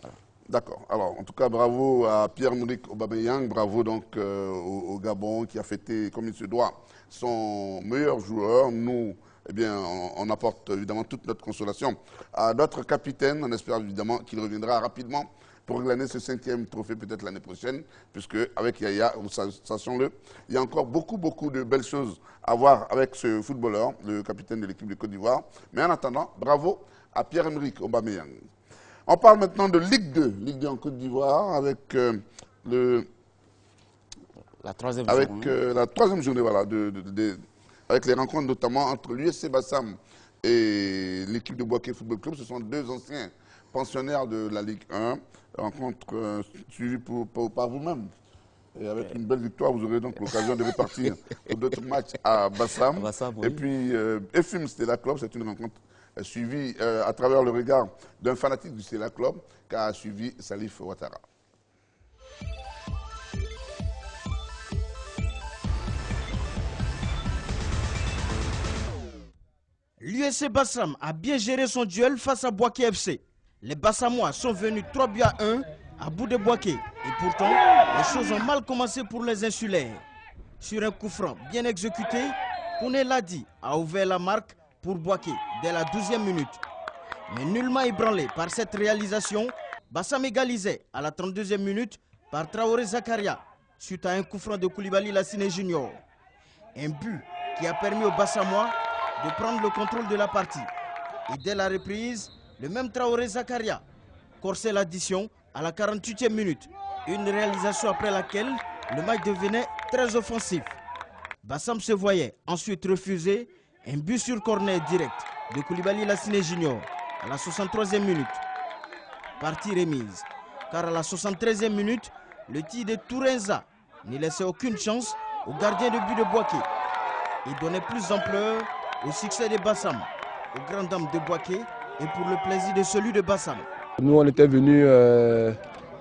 Voilà. D'accord. Alors, en tout cas, bravo à Pierre-Emerick Aubameyang, bravo donc au Gabon qui a fêté, comme il se doit, son meilleur joueur. Nous, eh bien, on apporte évidemment toute notre consolation à notre capitaine. On espère évidemment qu'il reviendra rapidement pour glaner ce 5e trophée peut-être l'année prochaine, puisque avec Yaya, sachons-le, il y a encore beaucoup de belles choses à voir avec ce footballeur, le capitaine de l'équipe de Côte d'Ivoire. Mais en attendant, bravo à Pierre-Emerick Aubameyang. On parle maintenant de Ligue 2 en Côte d'Ivoire avec la troisième journée, voilà, avec les rencontres notamment entre l'USC Bassam et l'équipe de Bouaké Football Club. Ce sont 2 anciens pensionnaires de la Ligue 1, rencontre suivie par vous-même. Et avec une belle victoire, vous aurez donc l'occasion de repartir pour d'autres matchs à Bassam. Oui. Et puis, EFIM Stella Club, c'est une rencontre suivi à travers le regard d'un fanatique du Stella Club qu'a suivi Salif Ouattara. L'USC Bassam a bien géré son duel face à Bouaké FC. Les Bassamois sont venus 3-1 à bout de Bouaké. Et pourtant, les choses ont mal commencé pour les insulaires. Sur un coup franc bien exécuté, Kouné Ladi a ouvert la marque pour Bouaké dès la 12e minute. Mais nullement ébranlé par cette réalisation, Bassam égalisait à la 32e minute par Traoré Zakaria suite à un coup franc de Koulibaly Lassine Junior. Un but qui a permis aux Bassamois de prendre le contrôle de la partie. Et dès la reprise, le même Traoré Zakaria corsait l'addition à la 48e minute. Une réalisation après laquelle le match devenait très offensif. Bassam se voyait ensuite refuser un but sur corner direct de Koulibaly Lassine Junior à la 63e minute. Partie remise, car à la 73e minute, le tir de Tourenza ne laissait aucune chance au gardien de but de Bouaké. Il donnait plus d'ampleur au succès de Bassam, aux grandes dames de Bouaké et pour le plaisir de celui de Bassam. Nous, on était venus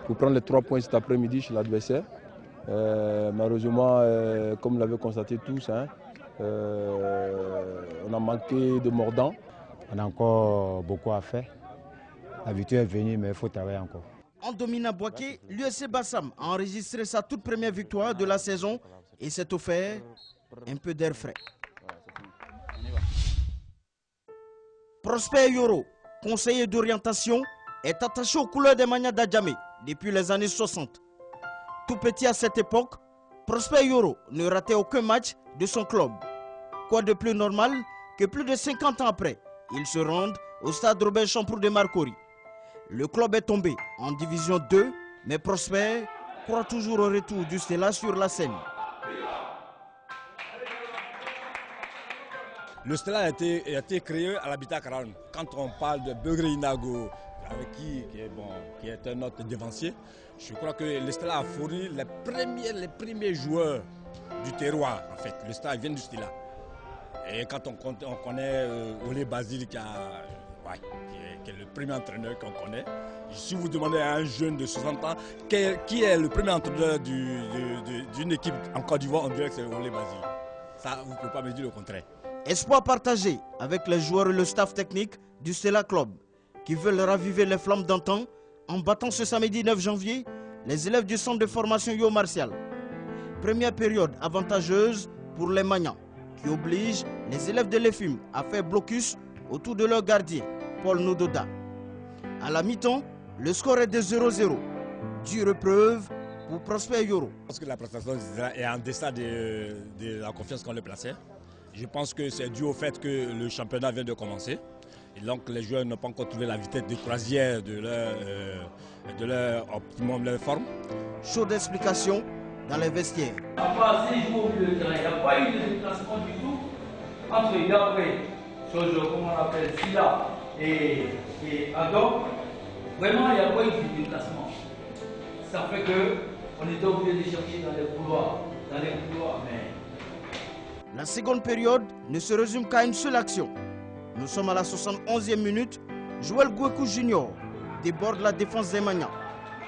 pour prendre les 3 points cet après-midi chez l'adversaire. Malheureusement, comme vous l'avez constaté tous, hein, on a manqué de mordant. On a encore beaucoup à faire. La victoire est venue, mais il faut travailler encore. En dominant Boaké, l'USC Bassam a enregistré sa toute première victoire de la saison et s'est offert un peu d'air frais. Prosper Yoro, conseiller d'orientation, est attaché aux couleurs des Magna d'Adjamé depuis les années 60. Tout petit à cette époque, Prosper Yoro ne ratait aucun match de son club. Quoi de plus normal que plus de 50 ans après, il se rende au stade Robert Champroux de Marcory. Le club est tombé en division 2, mais Prosper croit toujours au retour du Stella sur la scène. Le Stella a été créé à l'Habitat 40. Quand on parle de Begré Inago, avec qui est un autre dévancier, je crois que le Stella a fourni les premiers joueurs du terroir. En fait, le Stella vient du Stella. Et quand on connaît Olé Basile qui est le premier entraîneur qu'on connaît, si vous demandez à un jeune de 60 ans qui est le premier entraîneur d'une équipe en Côte d'Ivoire, on dirait que c'est Olé Basile. Ça, vous ne pouvez pas me dire le contraire. Espoir partagé avec les joueurs et le staff technique du Stella Club qui veulent raviver les flammes d'antan en battant ce samedi 9 janvier les élèves du centre de formation Yo Martial. Première période avantageuse pour les Magnans qui oblige les élèves de l'EFIM à faire blocus autour de leur gardien, Paul Nododa. À la mi-temps, le score est de 0-0. Dure preuve pour Prosper Yoro. Je pense que la prestation est en deçà de la confiance qu'on lui plaçait. Je pense que c'est dû au fait que le championnat vient de commencer. Et donc les joueurs n'ont pas encore trouvé la vitesse de croisière de leur optimum, leur forme. Chaud d'explication dans les vestiaires. À part ces jours au milieu de terrain, il n'y a pas eu de déplacement du tout entre Yahweh, comme on appelle Silla et Adam. Vraiment, il n'y a pas eu de déplacement. Ça fait qu'on était obligé de chercher dans les couloirs. Mais... La seconde période ne se résume qu'à une seule action. Nous sommes à la 71e minute. Joël Gouekou Junior déborde la défense des Magnans.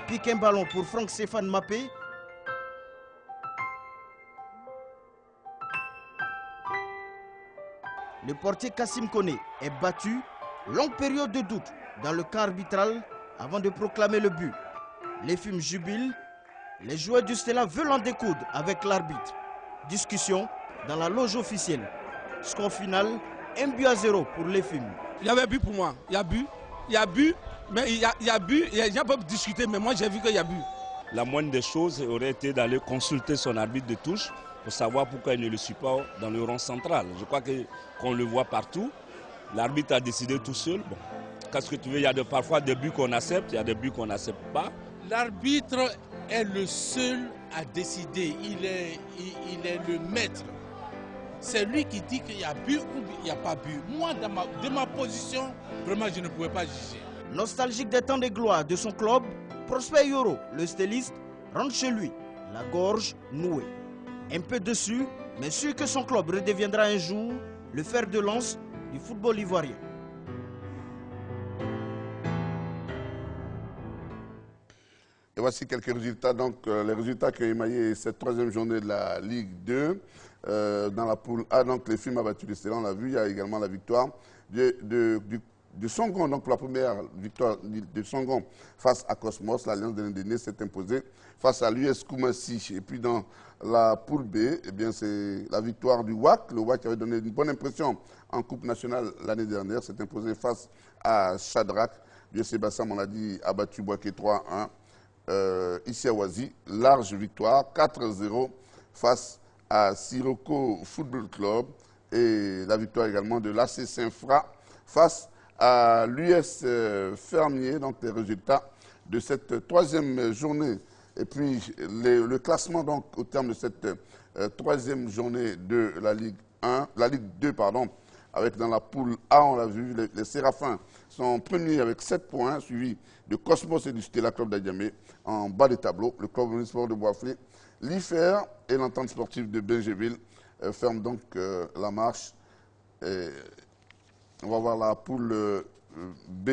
Pique un ballon pour Franck Stéphane Mappé. Le portier Kassim Kone est battu. Longue période de doute dans le camp arbitral avant de proclamer le but. Les films jubilent. Les joueurs du Stella veulent en découdre avec l'arbitre. Discussion dans la loge officielle. Score final, 1-0 pour les films. Il y avait but pour moi. Il y a but, mais il y a but. Les gens peuvent discuter, mais moi j'ai vu qu'il y a but. La moindre des choses aurait été d'aller consulter son arbitre de touche pour savoir pourquoi il ne le suit pas dans le rond central. Je crois qu'on le voit partout. L'arbitre a décidé tout seul. Bon, qu'est-ce que tu veux? Il y a parfois des buts qu'on accepte, il y a des buts qu'on n'accepte pas. L'arbitre est le seul à décider. Il est le maître. C'est lui qui dit qu'il y a but ou il n'y a pas but. Moi, de ma position, vraiment, je ne pouvais pas juger. Nostalgique des temps de gloire de son club, Prosper Yoro, le styliste, rentre chez lui, la gorge nouée. Un peu dessus, mais sûr que son club redeviendra un jour le fer de lance du football ivoirien. Et voici quelques résultats. Donc, les résultats qui ont émaillé cette troisième journée de la Ligue 2. Dans la poule A, donc, les films a battu le Stella, on l'a vu. Il y a également la victoire de Songon. Donc, pour la première victoire de Songon face à Cosmos, l'Alliance de l'Indéné s'est imposée face à l'US Koumassi. Et puis, dans la poule B, eh bien, c'est la victoire du WAC. Le WAC avait donné une bonne impression en Coupe nationale l'année dernière. S'est imposé face à Shadrach. L'US Bassam, on l'a dit, a battu Boaké 3-1. Ici à Oazi, large victoire, 4-0 face à Sirocco Football Club et la victoire également de l'AC Saint-Fra face à l'US Fermier. Donc les résultats de cette troisième journée et puis le classement donc au terme de cette troisième journée de la Ligue 1, la Ligue 2 pardon, avec dans la poule A, on l'a vu, les Séraphins sont premiers avec 7 points, suivis de Cosmos et du Stella Club d'Adjamé. En bas des tableaux, le Club Omnisport de Boisflé, l'IFER et l'entente sportive de Bingéville ferment donc la marche. Et on va voir la poule B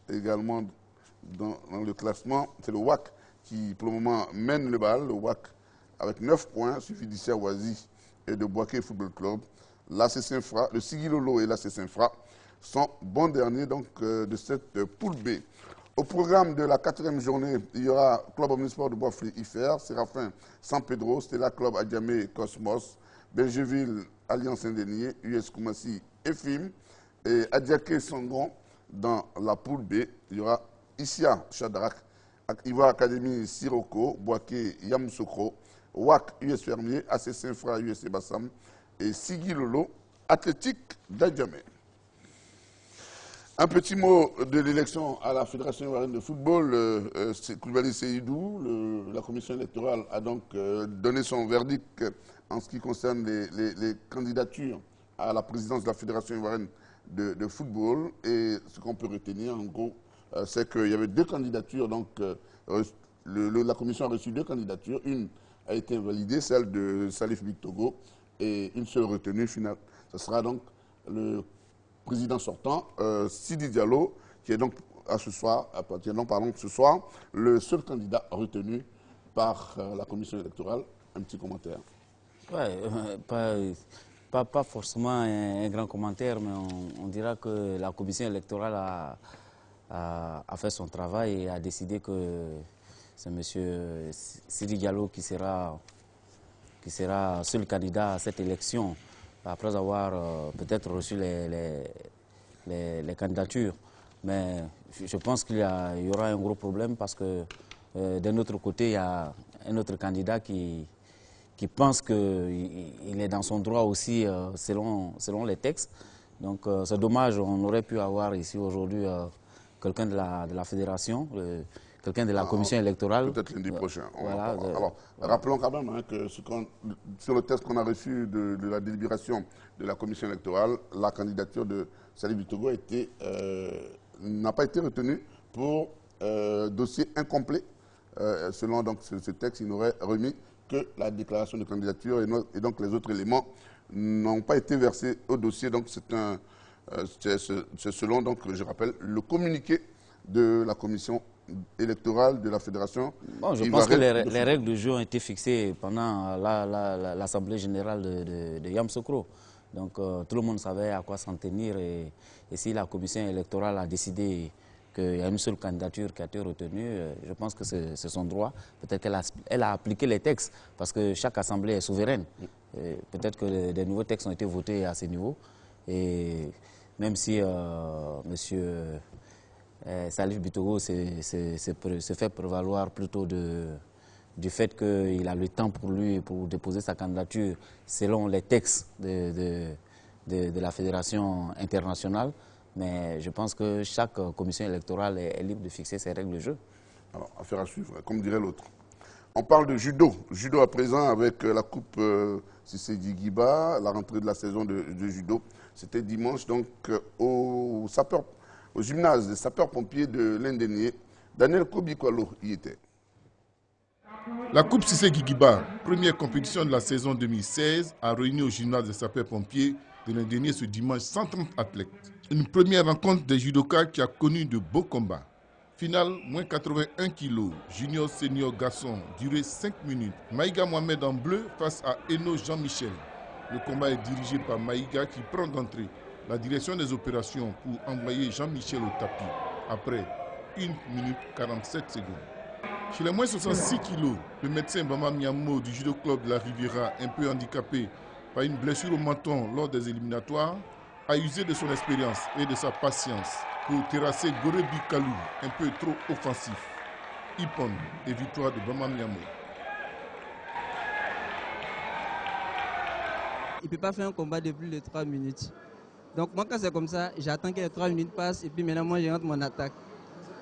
également dans le classement, c'est le WAC qui, pour le moment, mène le bal. Le WAC avec 9 points, suivi d'Issia Ouazi et de Boaké Football Club. L'AC Saint-Fra, le Sigilolo et l'AC Saint-Fra sont bons derniers donc, de cette poule B. Au programme de la 4e journée, il y aura Club Omnisport de Boisflé-Ifer, Séraphin San Pedro, Stella Club Adjamé Cosmos, Belgeville Alliance Saint-Denis, US Koumassi EFIM et Adjaké Sangon dans la poule B. Il y aura Issia Chadrak, Ivoire Académie Siroko, Boaké Yamoussoukro, WAC US Fermier, AC Saint-Fra US Bassam et Sigilolo Athlétique d'Adjamé. Un petit mot de l'élection à la Fédération ivoirienne de football. Koulibaly Seydou, la commission électorale a donc donné son verdict en ce qui concerne les candidatures à la présidence de la Fédération ivoirienne de football. Et ce qu'on peut retenir, en gros, c'est qu'il y avait 2 candidatures. Donc, la commission a reçu 2 candidatures. Une a été invalidée, celle de Salif Bictogo, et une seule retenue finale. Ce sera donc le président sortant, Sidi Diallo, qui est donc ce soir, le seul candidat retenu par la commission électorale. Un petit commentaire. Ouais, pas forcément un grand commentaire, mais on dira que la commission électorale a fait son travail et a décidé que c'est M. Sidi Diallo qui sera seul candidat à cette élection, après avoir peut-être reçu les candidatures. Mais je pense qu'il y aura un gros problème parce que d'un autre côté, il y a un autre candidat qui pense qu'il est dans son droit aussi selon les textes. Donc c'est dommage, on aurait pu avoir ici aujourd'hui quelqu'un de la fédération, quelqu'un de la commission électorale. Peut-être lundi prochain. Voilà, alors, rappelons quand même que sur le texte qu'on a reçu de la délibération de la commission électorale, la candidature de Salif Bictogo n'a pas été retenue pour dossier incomplet. Selon donc, ce texte, il n'aurait remis que la déclaration de candidature et donc les autres éléments n'ont pas été versés au dossier. Donc c'est selon, donc, je rappelle, le communiqué de la commission électorale de la fédération. Bon, je pense que les règles du jeu ont été fixées pendant l'Assemblée générale de Yamoussoukro. Donc tout le monde savait à quoi s'en tenir et si la commission électorale a décidé qu'il y a une seule candidature qui a été retenue, je pense que c'est son droit. Peut-être qu'elle a appliqué les textes parce que chaque assemblée est souveraine. Peut-être que des nouveaux textes ont été votés à ce niveau. Et même si monsieur Salif Bictogo se fait prévaloir plutôt du fait qu'il a le temps pour lui pour déposer sa candidature selon les textes de la Fédération internationale. Mais je pense que chaque commission électorale est libre de fixer ses règles de jeu. Alors, affaire à suivre, comme dirait l'autre. On parle de judo. Judo à présent avec la coupe Sissédi Guiba, la rentrée de la saison de judo. C'était dimanche donc au gymnase des sapeurs-pompiers de l'Indénié. Daniel Kobikwalo y était. La Coupe Sissédi Guiba, première compétition de la saison 2016, a réuni au gymnase des sapeurs-pompiers de l'Indénié ce dimanche 130 athlètes. Une première rencontre des judokas qui a connu de beaux combats. Finale, moins 81 kg, junior senior garçon, durée 5 minutes. Maïga Mohamed en bleu face à Eno Jean-Michel. Le combat est dirigé par Maïga qui prend d'entrée la direction des opérations pour envoyer Jean-Michel au tapis après 1 minute 47 secondes. Chez les moins 66 kg, le médecin Bama Miamo du judo club de la Riviera, un peu handicapé par une blessure au menton lors des éliminatoires, a usé de son expérience et de sa patience pour terrasser Gorebi Kalou, un peu trop offensif. Ippon et victoire de Bama Miamo. Il ne peut pas faire un combat de plus de 3 minutes. Donc moi quand c'est comme ça, j'attends que les 3 minutes passent et puis maintenant moi je rentre mon attaque.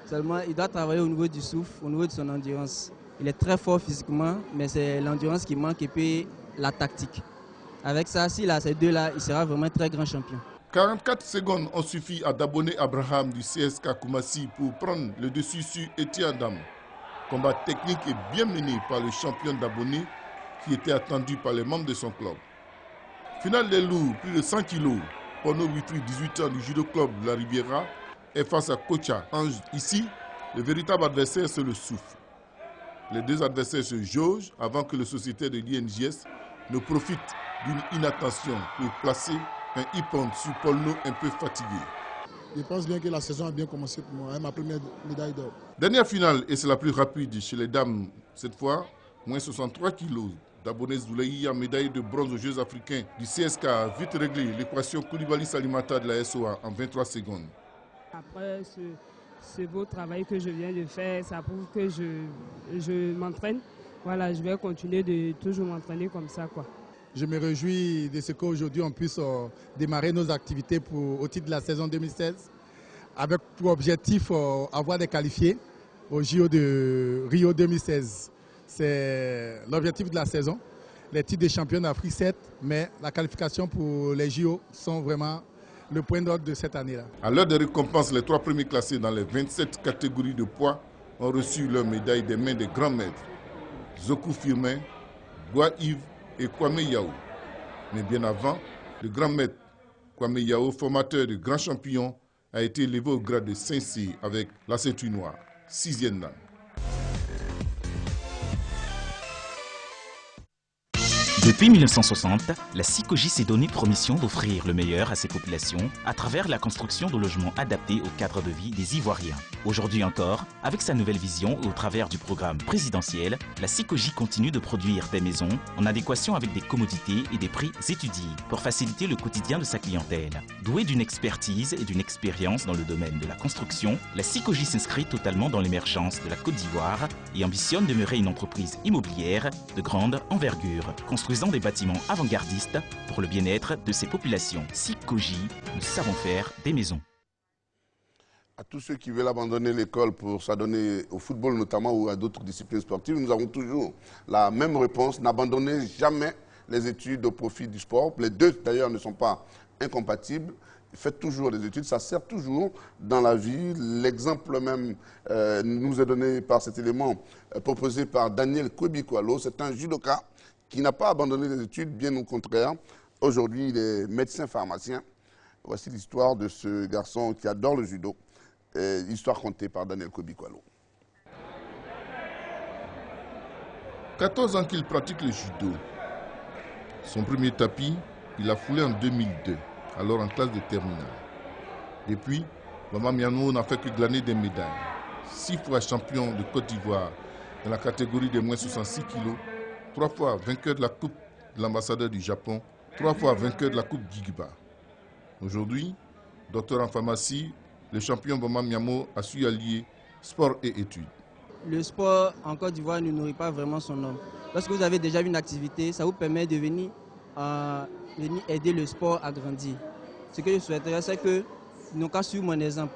Seulement il doit travailler au niveau du souffle, au niveau de son endurance. Il est très fort physiquement, mais c'est l'endurance qui manque et puis la tactique. Avec ça, s'il a ces deux-là, il sera vraiment un très grand champion. 44 secondes ont suffi à Daboné Abraham du CSK Koumassi pour prendre le dessus sur Etienne Adam. Combat technique et bien mené par le champion Daboné qui était attendu par les membres de son club. Finale des lourds, plus de 100 kg. Pono Witry, 18 ans du judo club de la Riviera, est face à Kocha Ange. Ici, Le véritable adversaire, c'est le souffle. Les deux adversaires se jaugent avant que le sociétaire de l'INJS ne profite d'une inattention pour placer un hip-on sur Polno un peu fatigué. Je pense bien que la saison a bien commencé pour moi, ma première médaille d'or. Dernière finale, et c'est la plus rapide chez les dames cette fois, moins 63 kilos. Dabonès Zouleïa, médaille de bronze aux Jeux africains du CSK, a vite réglé l'équation Koulibaly-Salimata de la SOA en 23 secondes. Après ce beau travail que je viens de faire, ça prouve que je m'entraîne. Voilà, je vais continuer de toujours m'entraîner comme ça, quoi. Je me réjouis de ce qu'aujourd'hui on puisse démarrer nos activités au titre de la saison 2016 avec pour objectif avoir des qualifiés au JO de Rio 2016. C'est l'objectif de la saison. Les titres de champion d'Afrique, 7, mais la qualification pour les JO sont vraiment le point d'ordre de cette année-là. À l'heure des récompenses, les 3 premiers classés dans les 27 catégories de poids ont reçu leur médaille des mains des grands maîtres. Zoku Firmin, Bois Yves et Kwame Yao. Mais bien avant, le grand maître Kwame Yao, formateur de grands champions, a été élevé au grade de Saint-Cyr avec la ceinture noire, 6e dan. Depuis 1960, la SICOGI s'est donné pour mission d'offrir le meilleur à ses populations à travers la construction de logements adaptés au cadre de vie des Ivoiriens. Aujourd'hui encore, avec sa nouvelle vision et au travers du programme présidentiel, la SICOGI continue de produire des maisons en adéquation avec des commodités et des prix étudiés pour faciliter le quotidien de sa clientèle. Douée d'une expertise et d'une expérience dans le domaine de la construction, la SICOGI s'inscrit totalement dans l'émergence de la Côte d'Ivoire et ambitionne demeurer une entreprise immobilière de grande envergure, construisant des bâtiments avant-gardistes pour le bien-être de ses populations. SICOGI, nous savons faire des maisons. À tous ceux qui veulent abandonner l'école pour s'adonner au football notamment ou à d'autres disciplines sportives, nous avons toujours la même réponse, n'abandonnez jamais les études au profit du sport. Les deux d'ailleurs ne sont pas incompatibles. Faites toujours des études, ça sert toujours dans la vie. L'exemple même nous est donné par cet élément proposé par Daniel Kwebikwalo. C'est un judoka qui n'a pas abandonné les études, bien au contraire. Aujourd'hui, il est médecin pharmacien. Voici l'histoire de ce garçon qui adore le judo. Histoire contée par Daniel Kwebikwalo. 14 ans qu'il pratique le judo. Son premier tapis, il l'a foulé en 2002, alors en classe de terminale. Depuis, Maman Miano n'a fait que glaner des médailles. 6 fois champion de Côte d'Ivoire dans la catégorie des moins 66 kilos, 3 fois vainqueur de la Coupe de l'ambassadeur du Japon, 3 fois vainqueur de la Coupe Guigiba. Aujourd'hui, docteur en pharmacie, le champion Boma Miamo a su allier sport et études. Le sport en Côte d'Ivoire ne nourrit pas vraiment son homme. Lorsque vous avez déjà une activité, ça vous permet de venir aider le sport à grandir. Ce que je souhaiterais, c'est que, non qu'à suivre mon exemple,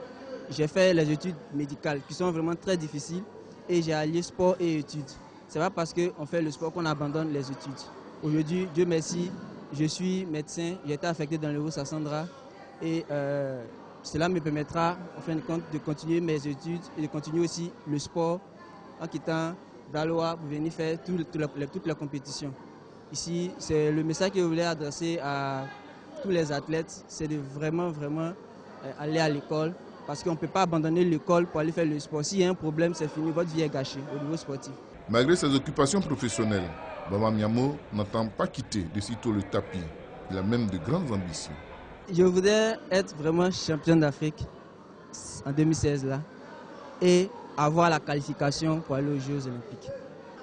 j'ai fait les études médicales qui sont vraiment très difficiles et j'ai allié sport et études. Ce n'est pas parce qu'on fait le sport qu'on abandonne les études. Aujourd'hui, Dieu merci, je suis médecin, j'ai été affecté dans le Haut-Sassandra et cela me permettra, en fin de compte, de continuer mes études et de continuer aussi le sport en quittant Daloa pour venir faire toutes les compétitions. Ici, c'est le message que je voulais adresser à tous les athlètes, c'est de vraiment aller à l'école parce qu'on ne peut pas abandonner l'école pour aller faire le sport. S'il y a un problème, c'est fini, votre vie est gâchée au niveau sportif. Malgré ses occupations professionnelles, Boma Miamo n'entend pas quitter de sitôt le tapis. Il a même de grandes ambitions. Je voudrais être vraiment champion d'Afrique en 2016 là et avoir la qualification pour aller aux Jeux Olympiques.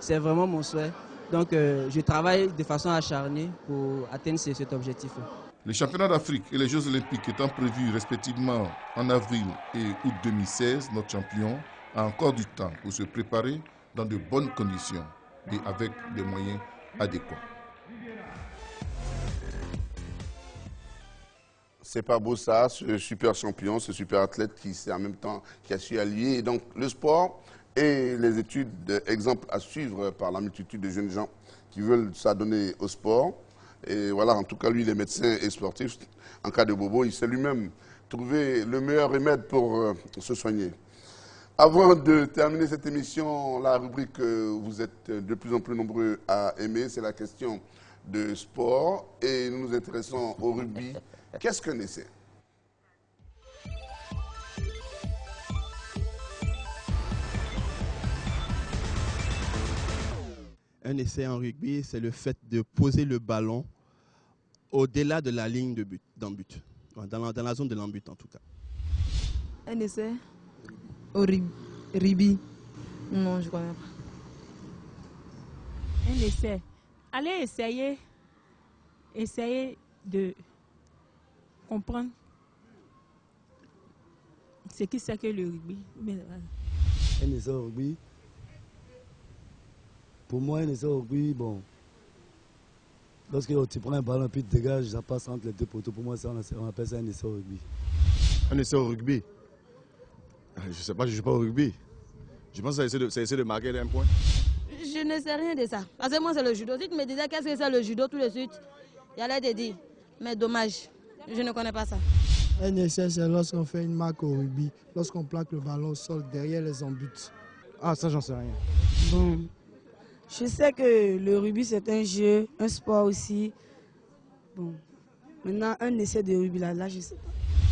C'est vraiment mon souhait. Donc je travaille de façon acharnée pour atteindre cet objectif-là. Les championnats d'Afrique et les Jeux Olympiques étant prévus respectivement en avril et août 2016, notre champion a encore du temps pour se préparer dans de bonnes conditions et avec des moyens adéquats. C'est pas beau ça, ce super champion, ce super athlète qui en même temps qui a su allier. Et donc le sport et les études, exemple à suivre par la multitude de jeunes gens qui veulent s'adonner au sport. Et voilà, en tout cas, lui, il est médecin et sportif. En cas de bobo, il sait lui-même trouver le meilleur remède pour se soigner. Avant de terminer cette émission, la rubrique que vous êtes de plus en plus nombreux à aimer, c'est la question de sport. Et nous nous intéressons au rugby. Qu'est-ce qu'un essai? Un essai en rugby, c'est le fait de poser le ballon au-delà de la ligne de but, dans la zone de l'embut en tout cas. Un essai au rugby? Non, je ne connais pas. Un essai. Allez essayer de comprendre ce qui c'est que le rugby. Un essai au rugby. Pour moi, un essai au rugby, bon, lorsque tu prends un ballon puis tu dégages, ça passe entre les deux poteaux. Pour moi, ça, on appelle ça un essai au rugby. Un essai au rugby? Je ne sais pas, je ne joue pas au rugby. Je pense que c'est essayer de marquer un point. Je ne sais rien de ça. Parce que moi, c'est le judo. Si tu me disais qu'est-ce que c'est le judo tout de suite, j'allais te dire. Mais dommage, je ne connais pas ça. Un essai, c'est lorsqu'on fait une marque au rugby, lorsqu'on plaque le ballon au sol derrière les embuts. Ah, ça, j'en sais rien. Bon, je sais que le rugby, c'est un jeu, un sport aussi. Bon, maintenant, un essai de rugby, là, je ne sais pas.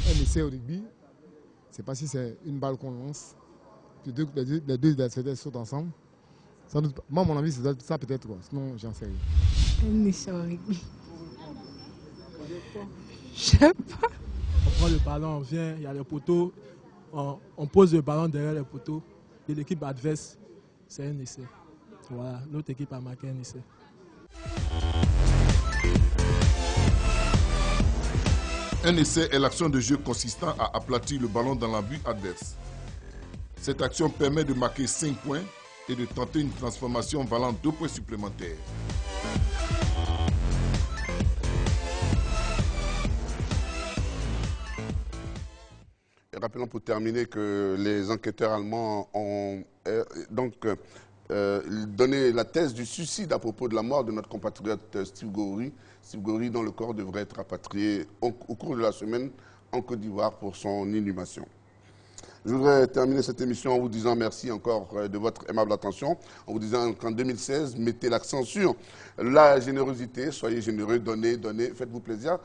Un essai au rugby, c'est pas si c'est une balle qu'on lance, les deux adversaires sautent ensemble. Moi, mon avis, c'est ça peut-être, quoi. Sinon, j'en sais rien. Un essai au rugby. Je sais pas. On prend le ballon, on vient, il y a les poteaux, on pose le ballon derrière les poteaux et l'équipe adverse, c'est un essai. Voilà, notre équipe a marqué un essai. Un essai est l'action de jeu consistant à aplatir le ballon dans l'embut adverse. Cette action permet de marquer 5 points et de tenter une transformation valant 2 points supplémentaires. Et rappelons pour terminer que les enquêteurs allemands ont donné la thèse du suicide à propos de la mort de notre compatriote Steve Gowri. Steve Gowri, dont le corps devrait être rapatrié au cours de la semaine en Côte d'Ivoire pour son inhumation. Je voudrais terminer cette émission en vous disant merci encore de votre aimable attention, en vous disant qu'en 2016, mettez l'accent sur la générosité, soyez généreux, donnez, faites-vous plaisir.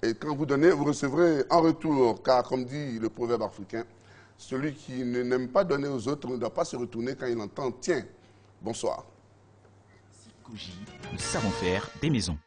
Et quand vous donnez, vous recevrez en retour, car comme dit le proverbe africain, celui qui n'aime pas donner aux autres ne doit pas se retourner quand il entend « Tiens, bonsoir ». Sikoji, nous savons faire des maisons.